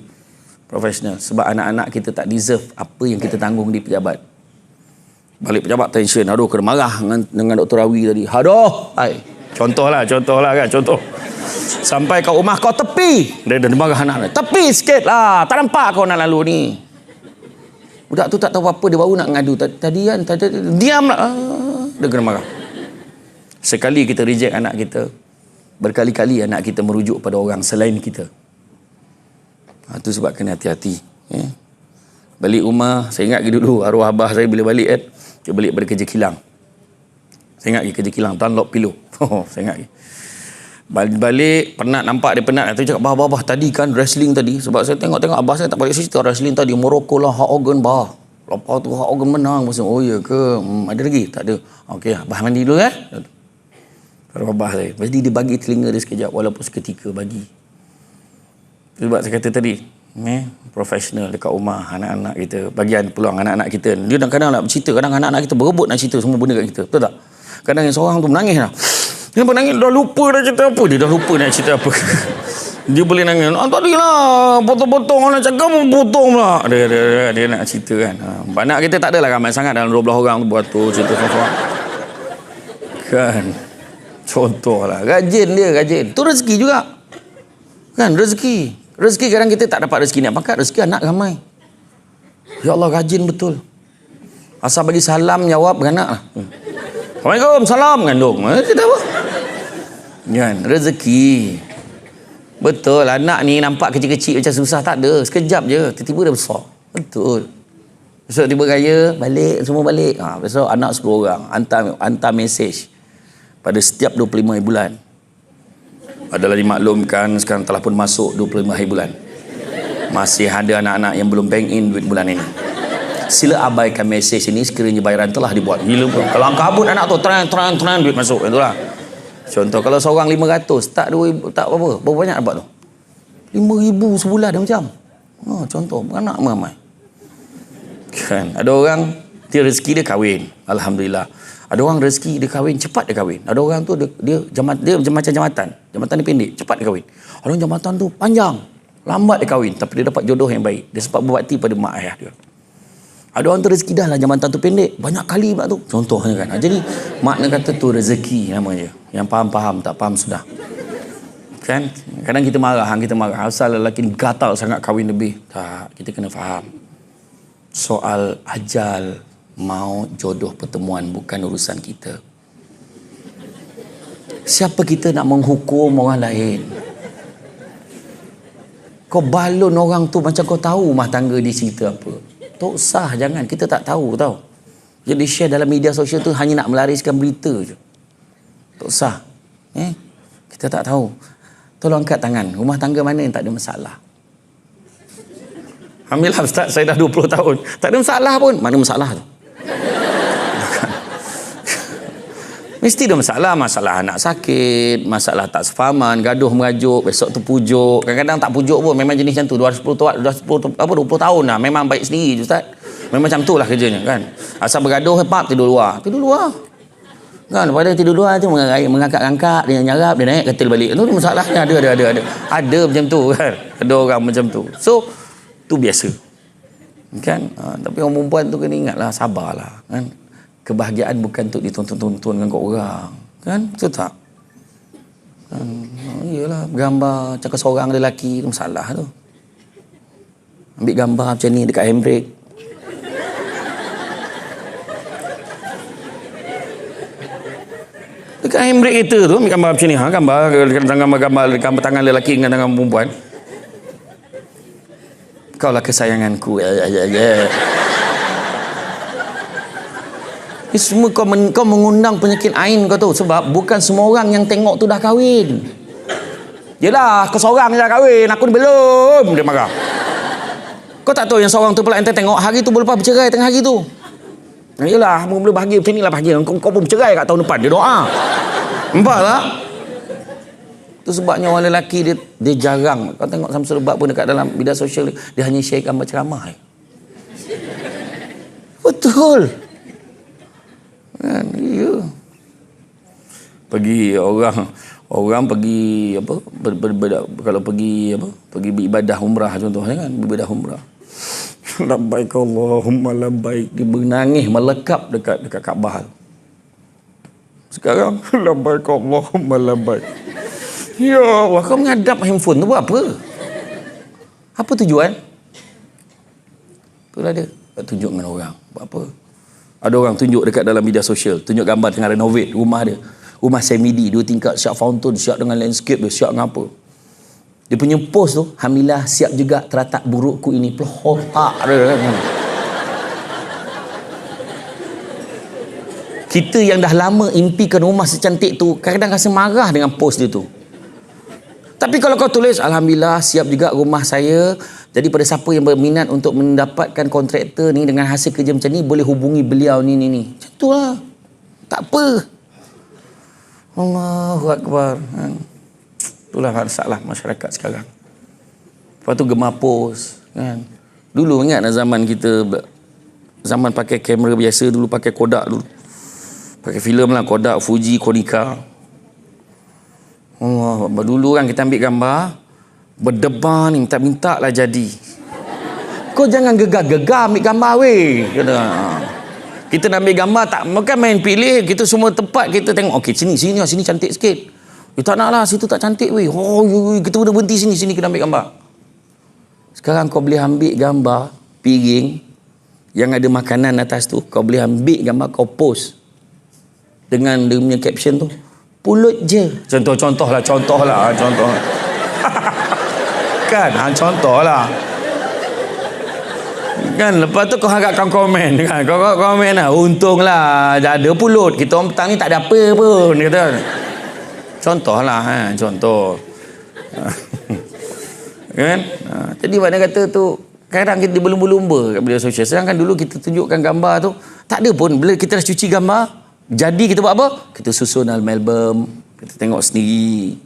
Profesional. Sebab anak-anak kita tak deserve apa yang kita tanggung di pejabat. Balik pejabat tension. Aduh, kena marah dengan Dr. Rawi tadi. Aduh, hai. Contohlah kan, contoh. Sampai kat rumah kau tepi. Dia marah anak. Tepi sikit lah. Tak nampak kau nak lalu ni. Budak tu tak tahu apa. Dia baru nak ngadu. Tadi kan. Diam lah. Dia kena marah. Sekali kita reject anak kita. Berkali-kali anak kita merujuk pada orang selain kita. Itu sebab kena hati-hati. Balik rumah. Saya ingat dulu. Arwah abah saya bila balik kan. Dia balik pada kerja kilang. Saya ingat kerja kilang. Dunlop pillow. Saya ingat. Balik penat, nampak dia penat. Dia cakap, bah tadi kan wrestling tadi. Sebab saya tengok abah saya tak balik cerita wrestling tadi. Morocco lah, Hulk Hogan bah. Lepas tu Hulk Hogan menang. Oh ya ke? Ada lagi? Tak ada. Okey, abah mandi dulu kan? Kalau abah saya. Jadi dia bagi telinga dia sekejap. Walaupun seketika bagi. Sebab saya kata tadi. Profesional dekat rumah. Anak-anak kita. Bagian peluang anak-anak kita. Dia kadang-kadang nak bercerita. Kadang anak-anak kita berebut nak cerita semua benda kat kita. Betul tak? Kadang yang seorang tu menangis lah. Dia nangis dah lupa dah cerita apa. Dia dah lupa nak cerita apa. Dia boleh nangis. Tadi lah. Potong-potong. Orang nak cakap pun potong pula. Dia nak cerita kan. Anak kita tak adalah ramai sangat dalam 12 orang tu buat tu. Cerita sesuatu. Kan. Contoh lah. Rajin dia. Itu rezeki juga. Kan. Rezeki kadang kita tak dapat rezeki nak pangkat. Rezeki anak ramai. Ya Allah, rajin betul. Asal bagi salam, jawab beranak lah. Assalamualaikum, salam kandung. Cerita apa? Kan, rezeki. Betul, anak ni nampak kecil-kecil macam susah, tak ada. Sekejap je, tiba-tiba dah besar. Betul. Besok tiba raya, balik, semua balik. Besok anak 10 orang. Hantar mesej pada setiap 25 bulan. Adalah dimaklumkan, sekarang telah pun masuk 25 hari bulan. Masih ada anak-anak yang belum bank in duit bulan ini. Sila abaikan mesej ini sekiranya bayaran telah dibuat. Gila pun. Kalau kabut anak tu, terang duit masuk. Itulah. Contoh, kalau seorang 500, tak 2,000, tak apa-apa. Berapa banyak dapat tu? 5,000 sebulan dia macam. Contoh, anak ramai. Kan, ada orang, dia rezeki dia kahwin. Alhamdulillah. Ada orang rezeki dia kahwin, cepat dia kahwin. Ada orang tu, dia macam jambatan. Jambatan dia pendek, cepat dia kahwin. Ada orang jambatan tu panjang, lambat dia kahwin. Tapi dia dapat jodoh yang baik. Dia sempat berbakti pada mak ayah dia. Ada orang tu rezeki dah lah jambatan tu pendek. Banyak kali mak tu. Contohnya kan. Jadi makna kata tu rezeki namanya. Yang faham-faham, tak faham sudah. Kan? Kadang kita marah. Asal lelaki ni gatal sangat kahwin lebih. Tak. Kita kena faham. Soal ajal. Mau jodoh pertemuan bukan urusan kita. Siapa kita nak menghukum orang lain? Kau balon orang tu macam kau tahu rumah tangga di cerita apa. Tak usah, jangan. Kita tak tahu tau. Jadi share dalam media sosial tu hanya nak melariskan berita je. Tak usah. Kita tak tahu. Tolong angkat tangan. Rumah tangga mana yang tak ada masalah? Alhamdulillah Ustaz, saya dah 20 tahun. Tak ada masalah pun. Mana masalah tu? Mesti ada masalah. Masalah anak sakit, masalah tak sefahaman, gaduh merajuk, besok tu pujuk. Kadang-kadang tak pujuk pun, memang jenis macam tu. 20 tahun lah, memang baik sendiri Ustaz. Memang macam tu lah kerjanya kan. Asal bergaduh, tidur luar. Tidur luar. Kan, pada tidur luar tu mengangkat-angkat, dia nyarap, dia naik katil balik. Itu masalahnya ada. Ada macam tu kan. Ada orang macam tu. So, tu biasa. Kan? Tapi orang perempuan tu kena ingatlah, sabarlah kan. Kebahagiaan bukan untuk ditonton-tontonkan kat orang. Kan? Betul tak? Iyalah, gambar cakap seorang lelaki tu masalah tu. Ambil gambar macam ni dekat handbrake. Dekat handbrake kereta tu ambil gambar macam ni. Gambar tangan lelaki dengan tangan perempuan. Kaulah kesayanganku. Ini semua kau mengundang penyakit ain kau tu. Sebab bukan semua orang yang tengok tu dah kahwin. Yelah, kau seorang je dah kahwin, aku ni belum. Dia marah. Kau tak tahu yang seorang tu pula ente tengok hari tu lepas bercerai tengah hari tu. Yelah, mula bahagia macam ni lah bahagia. Kau pun bercerai kat tahun depan. Dia doa. Nampak tak? Itu sebabnya orang lelaki dia jarang. Kau tengok Samsul Bab pun dekat dalam media sosial dia hanya share gambar ceramah. Betul. Kan, ya. Pergi orang pergi apa kalau pergi beribadah umrah contohnya kan, beribadah umrah. Labbaik Allahumma labbaik, dia menangis melekap dekat Kaabah. Sekarang labbaik Allahumma labbaik. Ya Allah, kau menghadap handphone tu buat apa? Apa tujuan? Itulah dia. Tunjuk dengan orang. Buat apa? Ada orang tunjuk dekat dalam media sosial, tunjuk gambar tengah renovate rumah dia. Rumah semi-D, 2 tingkat, siap fountain, siap dengan landscape dia, siap dengan apa. Dia punya post tu, Alhamdulillah siap juga teratak burukku ini. Pelohak dia. Kita yang dah lama impikan rumah secantik tu, kadang-kadang rasa marah dengan post dia tu. Tapi kalau kau tulis, Alhamdulillah siap juga rumah saya. Jadi pada siapa yang berminat untuk mendapatkan kontraktor ni dengan hasil kerja macam ni, boleh hubungi beliau ni. Macam tu lah. Tak apa. Allahu Akbar. Itulah masalah masyarakat sekarang. Lepas tu gemar post. Kan? Dulu ingat zaman kita, zaman pakai kamera biasa, dulu pakai Kodak dulu. Pakai filem lah, Kodak, Fuji, Konica. Allah, dulu kan kita ambil gambar, berdebar ni, minta lah jadi. Kau jangan gegar-gegar ambil gambar weh. Kita nak ambil gambar tak, bukan main pilih, kita semua tempat kita tengok, okey sini cantik sikit. Tak nak lah, situ tak cantik weh. Kita kena berhenti sini kita ambil gambar. Sekarang kau boleh ambil gambar piring yang ada makanan atas tu, kau boleh ambil gambar, kau post dengan dia punya caption tu, pulut je. Contoh lah. Kan, contoh lah. Kan, lepas tu kau harapkan komen kan. Kau komen lah, untunglah ada pulut. Kita orang petang ni tak ada apa pun, kata. Contoh lah, contoh. Kan? Jadi mana kata tu, kadang kita berlumba-lumba kat media sosial. Sedangkan dulu kita tunjukkan gambar tu, tak ada pun. Bila kita dah cuci gambar, jadi kita buat apa? Kita susun dalam album, kita tengok sendiri.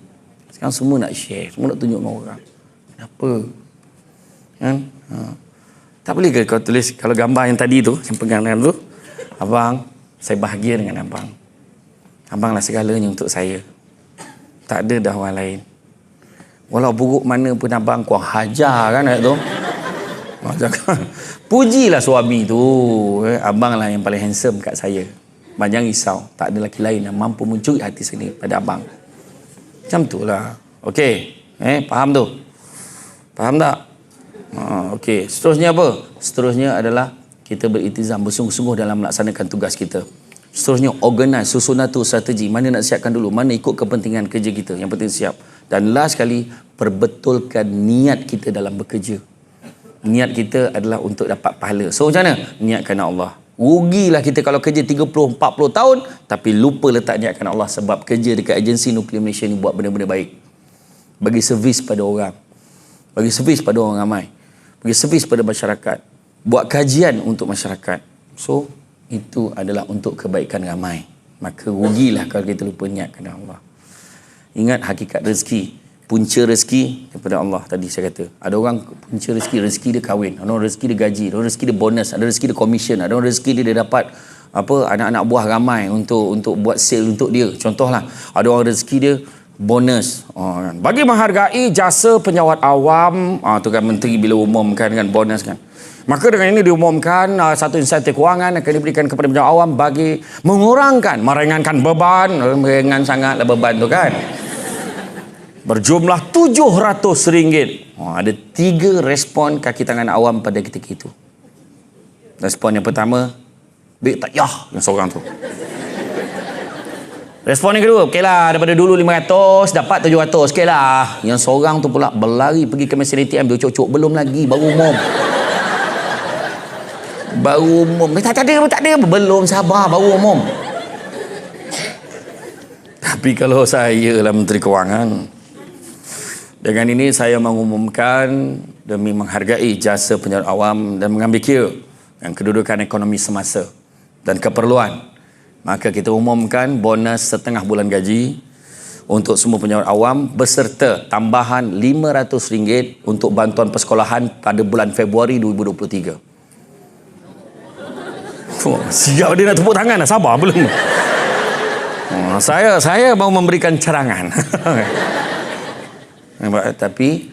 Sekarang semua nak share, semua nak tunjuk dengan orang. Kenapa? Kan? Tak boleh ke kau tulis, kalau gambar yang tadi tu, yang pegang tu, abang, saya bahagia dengan abang. Abang lah segalanya untuk saya. Tak ada dah orang lain. Walau buruk mana pun abang, kau hajar kan tu. Pujilah suami tu. Abang lah yang paling handsome kat saya. Abang jangan risau, tak ada lelaki lain yang mampu mencuri hati saya pada abang. Macam tu lah. Okey, faham tu? Faham tak? Okey, seterusnya apa? Seterusnya adalah kita beriltizam, bersungguh-sungguh dalam melaksanakan tugas kita. Seterusnya, organize, susunatu, strategi. Mana nak siapkan dulu, mana ikut kepentingan kerja kita. Yang penting siap. Dan last sekali, perbetulkan niat kita dalam bekerja. Niat kita adalah untuk dapat pahala. So macam mana? Niatkan Allah. Rugilah kita kalau kerja 30-40 tahun tapi lupa letak niatkan Allah, sebab kerja dekat agensi nuklear Malaysia ni buat benda-benda baik. Bagi servis pada orang. Bagi servis pada orang ramai. Bagi servis pada masyarakat. Buat kajian untuk masyarakat. So, itu adalah untuk kebaikan ramai. Maka rugilah kalau kita lupa niatkan Allah. Ingat hakikat rezeki. Punca rezeki daripada Allah. Tadi saya kata, ada orang punca rezeki dia kahwin, ada orang rezeki dia gaji, ada orang rezeki dia bonus, ada rezeki dia commission, ada orang rezeki dia dapat anak-anak buah ramai untuk buat sale untuk dia. Contohlah, ada orang rezeki dia bonus. Bagi menghargai jasa penyawat awam, tu kan menteri bila umumkan kan bonus kan. Maka dengan ini diumumkan satu insentif kewangan akan diberikan kepada penyawat awam bagi mengurangkan, meringankan beban. Ringan sangatlah beban tu kan. Berjumlah RM700. Ada 3 respon kaki tangan awam pada ketika itu. Respon yang pertama, baik tak yah yang seorang tu. Respon yang kedua, okey lah, daripada dulu 500 dapat 700, okey lah. Yang seorang tu pula berlari pergi ke mesin ATM, dia cocok, belum lagi, baru umum. Baru umum. Tak ada, belum, sabar, baru umum. Tapi kalau saya lah Menteri Kewangan, dengan ini saya mengumumkan demi menghargai jasa penyawat awam dan mengambil kira dengan kedudukan ekonomi semasa dan keperluan, maka kita umumkan bonus setengah bulan gaji untuk semua penyawat awam beserta tambahan RM500 untuk bantuan persekolahan pada bulan Februari 2023. Siap dia nak tepuk tangan dah, sabar belum? Saya mau memberikan carangan. Tapi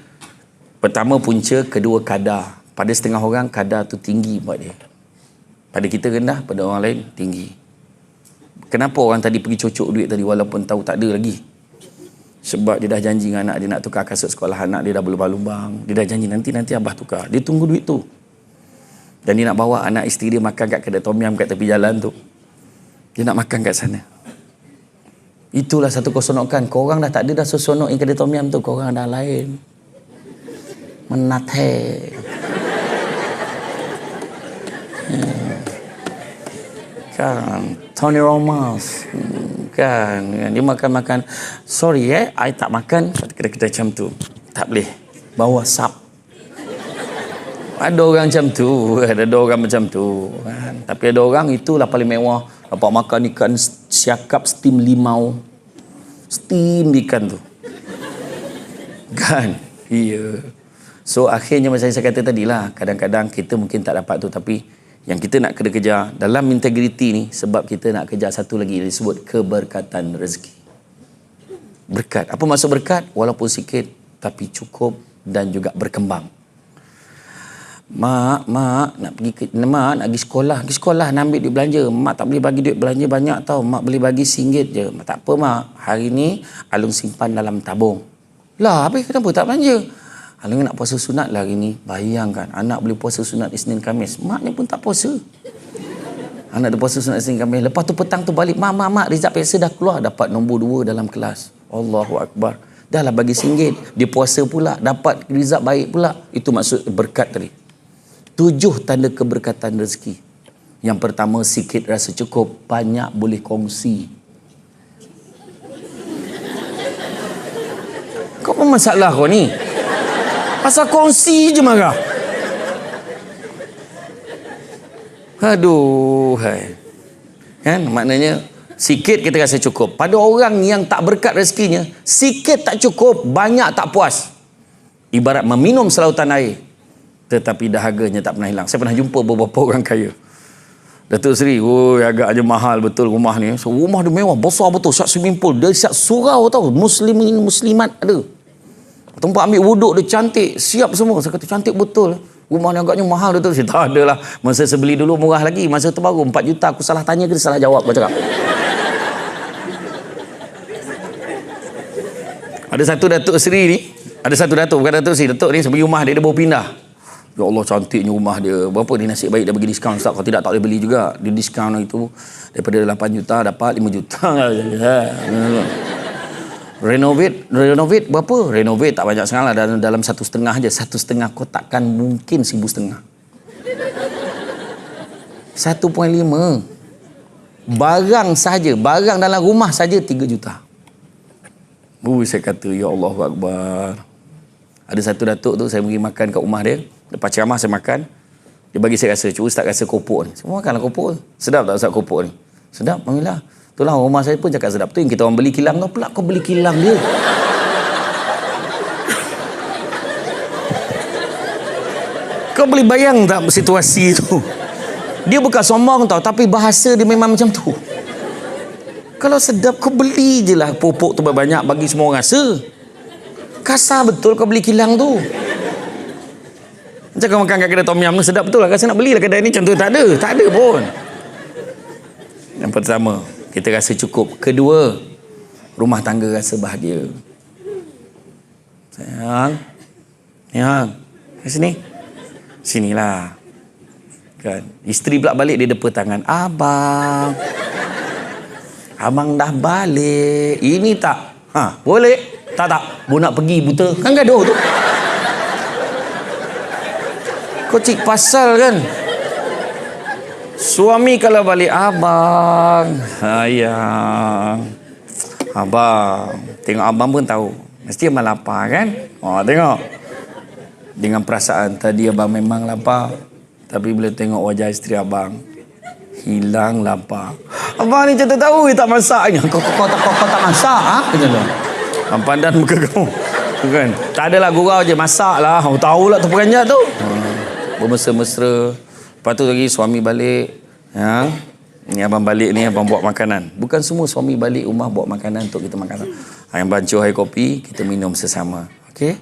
pertama punca, kedua kadar. Pada setengah orang kadar tu tinggi buat dia. Pada kita rendah, pada orang lain tinggi. Kenapa orang tadi pergi cocok duit tadi walaupun tahu tak ada lagi? Sebab dia dah janji dengan anak dia nak tukar kasut sekolah anak dia, dah berlubang-lubang. Dia dah janji nanti abah tukar. Dia tunggu duit tu. Dan dia nak bawa anak isteri dia makan kat kedai tom yum kat tepi jalan tu. Dia nak makan kat sana. Itulah satu keseronokan. Korang dah tak ada dah seronok yang kedai tom yum tu. Korang dah lain. Menateh. Kan. Tony Romas. Kan. Dia makan-makan. Sorry I tak makan kat kedai-kedai macam tu. Tak boleh. Bawa sap. Ada orang macam tu. Ada orang macam tu. Kan. Tapi ada orang itulah paling mewah. Dapat makan ikan siakap steam limau. Steam ikan tu. Kan? Iya. So akhirnya macam saya kata tadi lah, kadang-kadang kita mungkin tak dapat tu, tapi yang kita nak kena kejar dalam integriti ni, sebab kita nak kejar satu lagi disebut keberkatan rezeki. Berkat. Apa maksud berkat? Walaupun sikit tapi cukup dan juga berkembang. Mak nak pergi mak nak pergi sekolah nak ambil duit belanja. Mak tak boleh bagi duit belanja banyak tau. Mak boleh bagi RM1 je. Tak apa mak, hari ni Alung simpan dalam tabung. Lah, habis kenapa tak belanja? Alung nak puasa sunat lah hari ni. Bayangkan, anak boleh puasa sunat Isnin Khamis. Maknya pun tak puasa. Anak dia puasa sunat Isnin Khamis. Lepas tu petang tu balik, mak result PSA dah keluar, dapat nombor 2 dalam kelas. Allahu Akbar. Dah lah bagi RM1. Dia puasa pula, dapat result baik pula. Itu maksud berkat tadi. 7 tanda keberkatan rezeki. Yang pertama, sikit rasa cukup, banyak boleh kongsi. Kau apa masalah kau ni? Pasal kongsi je marah. Aduh, hai. Kan maknanya sikit kita rasa cukup. Pada orang yang tak berkat rezekinya, sikit tak cukup, banyak tak puas. Ibarat meminum selautan air, tetapi dahaganya tak pernah hilang. Saya pernah jumpa beberapa orang kaya. Datuk Seri, agaknya mahal betul rumah ni. So, rumah dia mewah, besar betul, siap swimming pool. Dia siap surau tau, muslimat ada. Tempat ambil wuduk dia cantik, siap semua. Saya kata cantik betul. Rumah ni agaknya mahal betul. Saya tak ada lah. Masa saya beli dulu murah lagi. Masa tu baru 4 juta. Aku salah tanya ke dia salah jawab, kau cakap. Ada satu Datuk Seri ni. Ada satu Datuk, bukan Datuk Seri. Datuk ni sebelum rumah dia baru pindah. Ya Allah, cantiknya rumah dia. Berapa dia nasib baik dia bagi diskaun, Ustaz. Kalau tidak, tak boleh beli juga. Dia diskaun itu daripada 8 juta dapat 5 juta. Renovate berapa? Renovate tak banyak sangat lah, dalam 1,5 je. 1,5 kotakkan mungkin 1,500. 1.5. Barang saja, barang dalam rumah saja 3 juta. Saya kata, ya Allahu Akbar. Ada satu datuk tu, saya pergi makan kat rumah dia. Lepas ceramah saya makan, dia bagi saya rasa, cuba Ustaz rasa kopok ni. Saya makanlah kopok ni. Sedap tak Ustaz kopok ni? Sedap, Alhamdulillah. Itulah rumah saya pun cakap sedap. Tu yang kita orang beli kilang, kau pula kau beli kilang dia. Kau boleh bayang tak situasi tu? Dia bukan sombong tau, tapi bahasa dia memang macam tu. Kalau sedap kau beli je lah popok tu banyak, bagi semua orang rasa. Kasar betul kau beli kilang tu. Macam kau makan kat kedai tom yum tu sedap betul lah. Rasa nak belilah kedai ni, contoh tak ada pun. Yang pertama, kita rasa cukup. Kedua, rumah tangga rasa bahagia. Sayang, ke sini. Sinilah. Kan, isteri pula balik, dia depa tangan. Abang dah balik. Ini tak? Boleh? Tak. Bu nak pergi buta. Kan gaduh tu. Kau cik pasal kan? Suami kalau balik, abang, sayang, abang. Tengok abang pun tahu. Mesti abang lapar kan? Tengok. Dengan perasaan tadi abang memang lapar. Tapi bila tengok wajah isteri abang, hilang lapar. Abang ni cerita tahu tak masaknya. Kau tak masak, Macam tu. Abang pandan muka kau. Bukan. Tak adalah gurau je, masak lah. Tahu lah tu peranjat tu. Bermesra-mesra. Lepas tu lagi suami balik. Ni abang balik ni, abang buat makanan. Bukan semua suami balik rumah buat makanan untuk kita makan. Yang bancuh air kopi, kita minum sesama. Okey?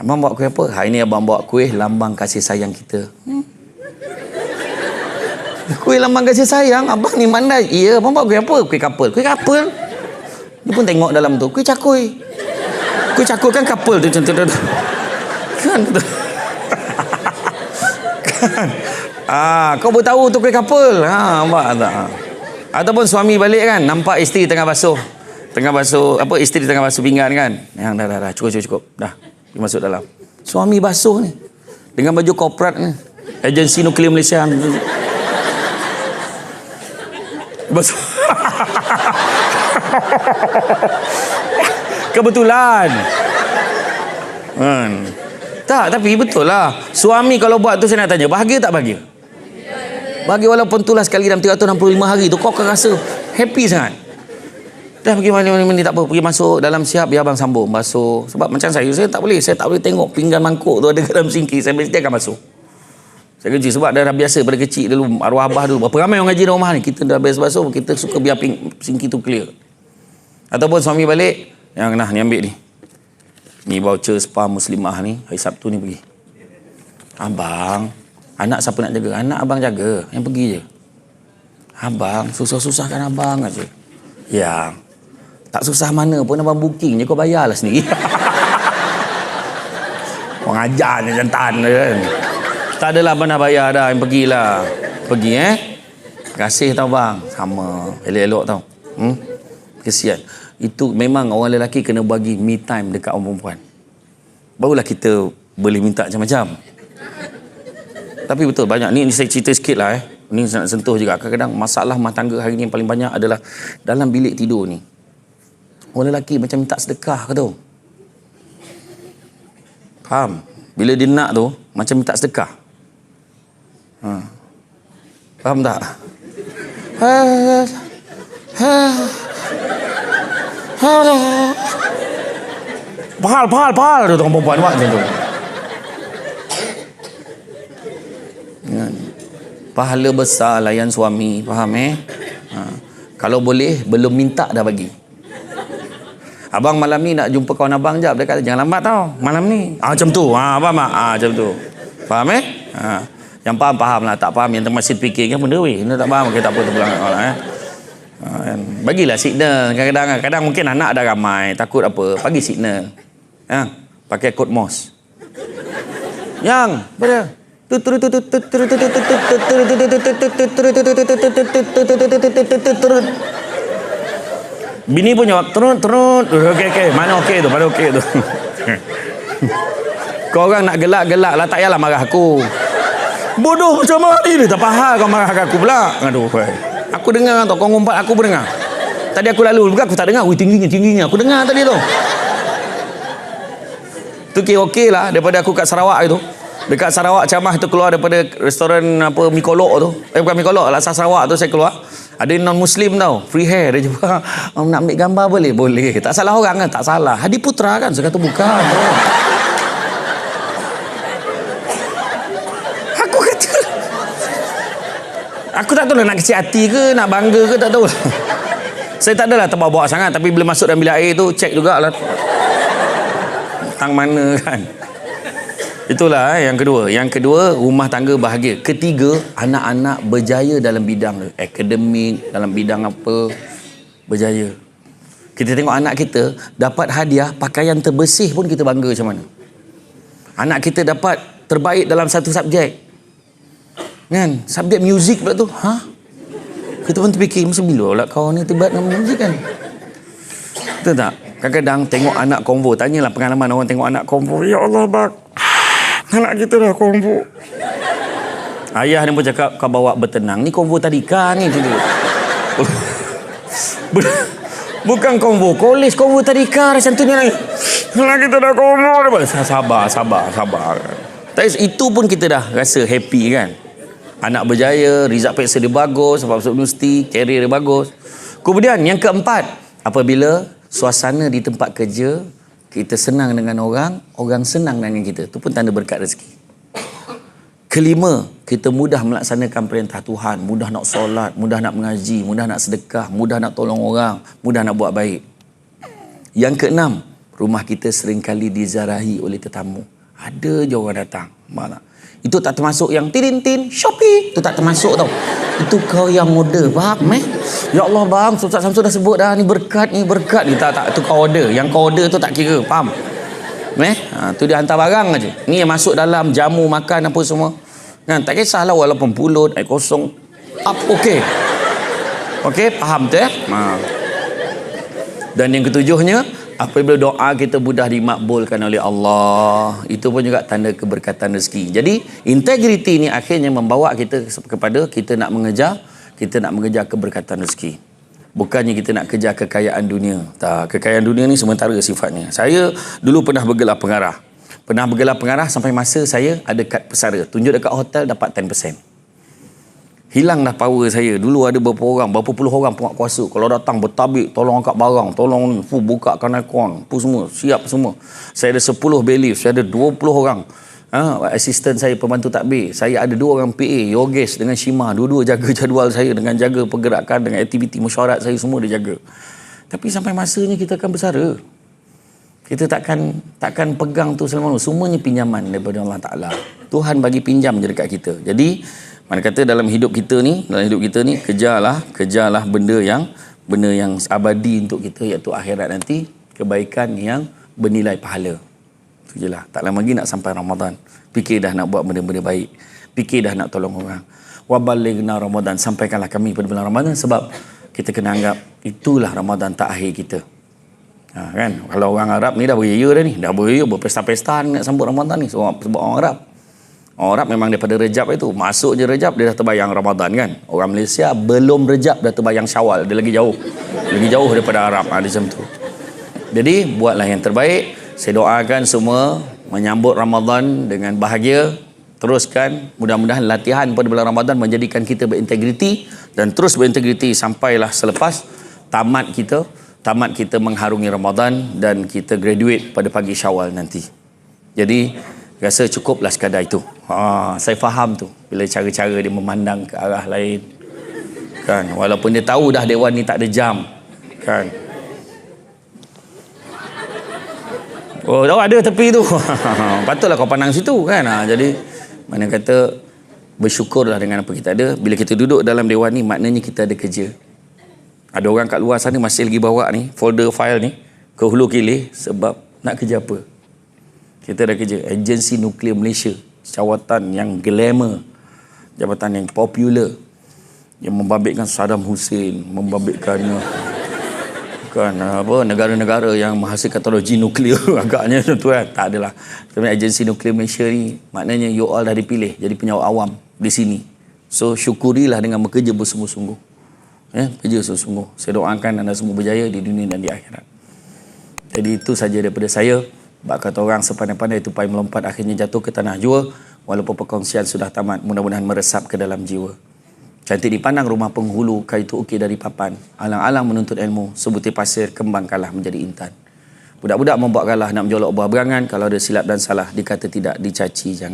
Abang buat kuih apa? Hari ni abang buat kuih lambang kasih sayang kita. Kuih lambang kasih sayang? Abang ni mandai. Ya, abang buat kuih apa? Kuih kapal. Kuih kapal? Dia pun tengok dalam tu. Kuih cakui. Kuih cakui kan kapal tu contoh tu. Kan? Kau boleh tahu tu kuih kapal. Nampak tak? Ataupun suami balik kan, nampak isteri tengah basuh isteri tengah basuh pinggan kan. Yang dah cukup dah. Dia masuk dalam. Suami basuh ni dengan baju korporat ni, agensi nuklear Malaysia. Basuh. Kebetulan. Tak, tapi betul lah. Suami kalau buat tu, saya nak tanya, bahagia tak bahagia? Bahagia walaupun tulah sekali dalam 365 hari tu, kau akan rasa happy sangat. Dah pergi mana-mana tak apa, pergi masuk dalam siap, biar abang sambung basuh. Sebab macam saya tak boleh tengok pinggan mangkuk tu ada dalam sinki. Saya mesti akan basuh. Saya kerja sebab dah biasa pada kecil dulu, arwah abah dulu. Berapa ramai orang ngaji dalam rumah ni, kita dah biasa basuh, kita suka biar sinki tu clear. Ataupun suami balik, yang ni ambil ni. Ni voucher spa muslimah ni, hari Sabtu ni pergi. Abang, anak siapa nak jaga? Anak abang jaga, yang pergi je. Abang, susah-susahkan abang aja. Ya. Tak susah mana pun, abang booking je, kau bayarlah sendiri. Orang ajar ni jantan kan. Tak adalah abang dah bayar dah, yang pergilah. Pergi kasih tau bang. Sama, elok-elok tau. Kesian. Itu memang orang lelaki kena bagi me time dekat orang perempuan. Barulah kita boleh minta macam-macam. Tapi betul, banyak. Ni saya cerita sikit lah Ni saya nak sentuh juga. Kadang-kadang masalah rumah tangga hari ni yang paling banyak adalah dalam bilik tidur ni. Orang lelaki macam minta sedekah ke tu. Faham? Bila dia nak tu, macam minta sedekah. Faham tak? Pahal dia tu orang perempuan buat macam tu. Pahala besar layan suami, faham Kalau boleh, belum minta dah bagi. Abang malam ni nak jumpa kawan abang jap. Dia kata jangan lambat tau malam ni. Macam tu. Faham tak? Macam tu. Faham Yang faham lah. Tak faham yang termasih fikir kan benda weh. Dia tak faham. Okay, tak apa terpulang. Bagilah signal. Kadang mungkin anak dah ramai. Takut apa. Bagi signal. Pakai kod MOS. Yang pada bini pun jawab terut. Okey, mana okey tu, mana okey tu. Kau orang nak gelak-gelak lah, tak payahlah marah aku. Bodoh macam mana ni, tak faham kau marah aku pula. Aduh, aku dengar tau, kau ngumpat aku pun dengar. Tadi aku lalu, bukan aku tak dengar. Tingginya aku dengar tadi tu. Tu okey lah daripada aku kat Sarawak itu. Dekat Sarawak Camah tu keluar daripada restoran apa Mikolok tu. Bukan Mikolok, Laksa Sarawak tu saya keluar. Ada non muslim tau, free hair dia jumpa. Nak ambil gambar boleh? Boleh. Tak salah orang kan? Tak salah. Hadi Putra kan? Saya kata bukan. Aku kata aku tak tahu lah nak kecil hati ke, nak bangga ke, tak tahu. Saya tak adalah terbawa-bawa sangat, tapi bila masuk dalam bilik air tu cek jugalah tang mana kan. Itulah yang kedua. Yang kedua, rumah tangga bahagia. Ketiga, anak-anak berjaya dalam bidang akademik, dalam bidang apa, berjaya. Kita tengok anak kita dapat hadiah pakaian terbersih pun kita bangga macam mana. Anak kita dapat terbaik dalam satu subjek. Kan? Subjek muzik pula tu. Kita pun terfikir, macam bila lah kau ni terbaik dalam muzik kan? Betul tak? Kadang-kadang tengok anak konvo, tanyalah pengalaman orang tengok anak konvo. Ya Allah bang, anak kita dah konvo. Ayah ni pun cakap, kau bawa bertenang. Ni konvo tadika ni. Bukan konvo, kolej konvo tadika. Macam tu ni. Anak kita dah konvo. Sabar. Itu pun kita dah rasa happy kan. Anak berjaya, result peksa dia bagus, sebab masuk universiti, career dia bagus. Kemudian yang keempat, apabila suasana di tempat kerja kita senang dengan orang, orang senang dengan kita. Itu pun tanda berkat rezeki. Kelima, kita mudah melaksanakan perintah Tuhan, mudah nak solat, mudah nak mengaji, mudah nak sedekah, mudah nak tolong orang, mudah nak buat baik. Yang keenam, rumah kita seringkali dizarahi oleh tetamu. Ada je orang datang. Malah. Itu tak termasuk yang tin Shopee. Itu tak termasuk tau. Itu kau yang order, faham Ya Allah bang, Ustaz Samsul dah sebut dah, ni berkat ni. Tak, tu kau order. Yang kau order tu tak kira, faham? Tu dia hantar barang aja. Ni yang masuk dalam jamu, makan apa semua. Kan, tak kisahlah walaupun pulut, air kosong. Okey, faham tu Dan yang ketujuhnya, apabila doa kita mudah dimakbulkan oleh Allah, itu pun juga tanda keberkatan rezeki. Jadi integriti ni akhirnya membawa kita kepada kita nak mengejar keberkatan rezeki. Bukannya kita nak kejar kekayaan dunia. Tak, kekayaan dunia ni sementara sifatnya. Saya dulu pernah bergelar pengarah sampai masa saya ada kad pesara. Tunjuk dekat hotel dapat 10%. Hilang dah power saya. Dulu ada berapa puluh orang penguatkuasa. Kalau datang bertabik, tolong angkat barang, tolong bukakan aircon, semua, siap semua. Saya ada 10 bailiff, saya ada 20 orang. Asisten saya pembantu takbir. Saya ada 2 orang PA, Yogesh dengan Shima. Dua-dua jaga jadual saya dengan jaga pergerakan, dengan aktiviti mesyuarat saya semua dia jaga. Tapi sampai masanya kita akan bersara. Kita takkan pegang tu selama-lamanya. Semuanya pinjaman daripada Allah Ta'ala. Tuhan bagi pinjam je dekat kita. Jadi mana kata dalam hidup kita ni kejarlah benda yang abadi untuk kita, iaitu akhirat nanti, kebaikan yang bernilai pahala. Itu je lah. Tak lama lagi nak sampai Ramadan. Fikir dah nak buat benda-benda baik. Fikir dah nak tolong orang. Wa balighna Ramadan, sampaikanlah kami pada bulan Ramadan, sebab kita kena anggap itulah Ramadan tak akhir kita. Kan? Kalau orang Arab ni dah beria dah ni, berpesta-pesta nak sambut Ramadan ni sebab orang Arab. Orang Arab memang daripada Rejab itu. Masuk je Rejab, dia dah terbayang Ramadan kan. Orang Malaysia belum Rejab dah terbayang Syawal. Dia lagi jauh. Lagi jauh daripada Arab. Macam tu. Jadi, buatlah yang terbaik. Saya doakan semua menyambut Ramadan dengan bahagia. Teruskan. Mudah-mudahan latihan pada bulan Ramadan menjadikan kita berintegriti. Dan terus berintegriti sampailah selepas tamat kita mengharungi Ramadan dan kita graduate pada pagi Syawal nanti. Jadi, rasa cukuplah sekadar itu. Saya faham tu bila cara-cara dia memandang ke arah lain kan, walaupun dia tahu dah dewan ni tak ada jam kan. Tahu ada tepi tu. Patutlah kau pandang situ kan. Jadi mana kata bersyukurlah dengan apa kita ada. Bila kita duduk dalam dewan ni, maknanya kita ada kerja. Ada orang kat luar sana masih lagi bawa ni folder file ni ke Hulu Kilih sebab nak kerja apa. Kita dah kerja Agensi Nuklear Malaysia. jawatan yang glamour, jabatan yang popular, yang membabitkan Saddam Hussein, membabitkan negara-negara yang menghasilkan teknologi nuklear agaknya tu kan. Tak adalah. Sebenarnya agensi nuklear Malaysia ni maknanya you all dah dipilih jadi penyawat awam di sini. So syukurilah dengan bekerja bersungguh-sungguh. Kerja bersungguh-sungguh. Saya doakan anda semua berjaya di dunia dan di akhirat. Jadi itu saja daripada saya. Bak kata orang sepandai-pandai tupai melompat akhirnya jatuh ke tanah jua. Walaupun perkongsian sudah tamat, mudah-mudahan meresap ke dalam jiwa. Cantik dipandang rumah penghulu, kayu tu ukir dari papan. Alang-alang menuntut ilmu, sebutir pasir kembang kalah menjadi intan. Budak-budak membuat galah nak menjolok buah berangan. Kalau ada silap dan salah, dikata tidak, dicaci jangan.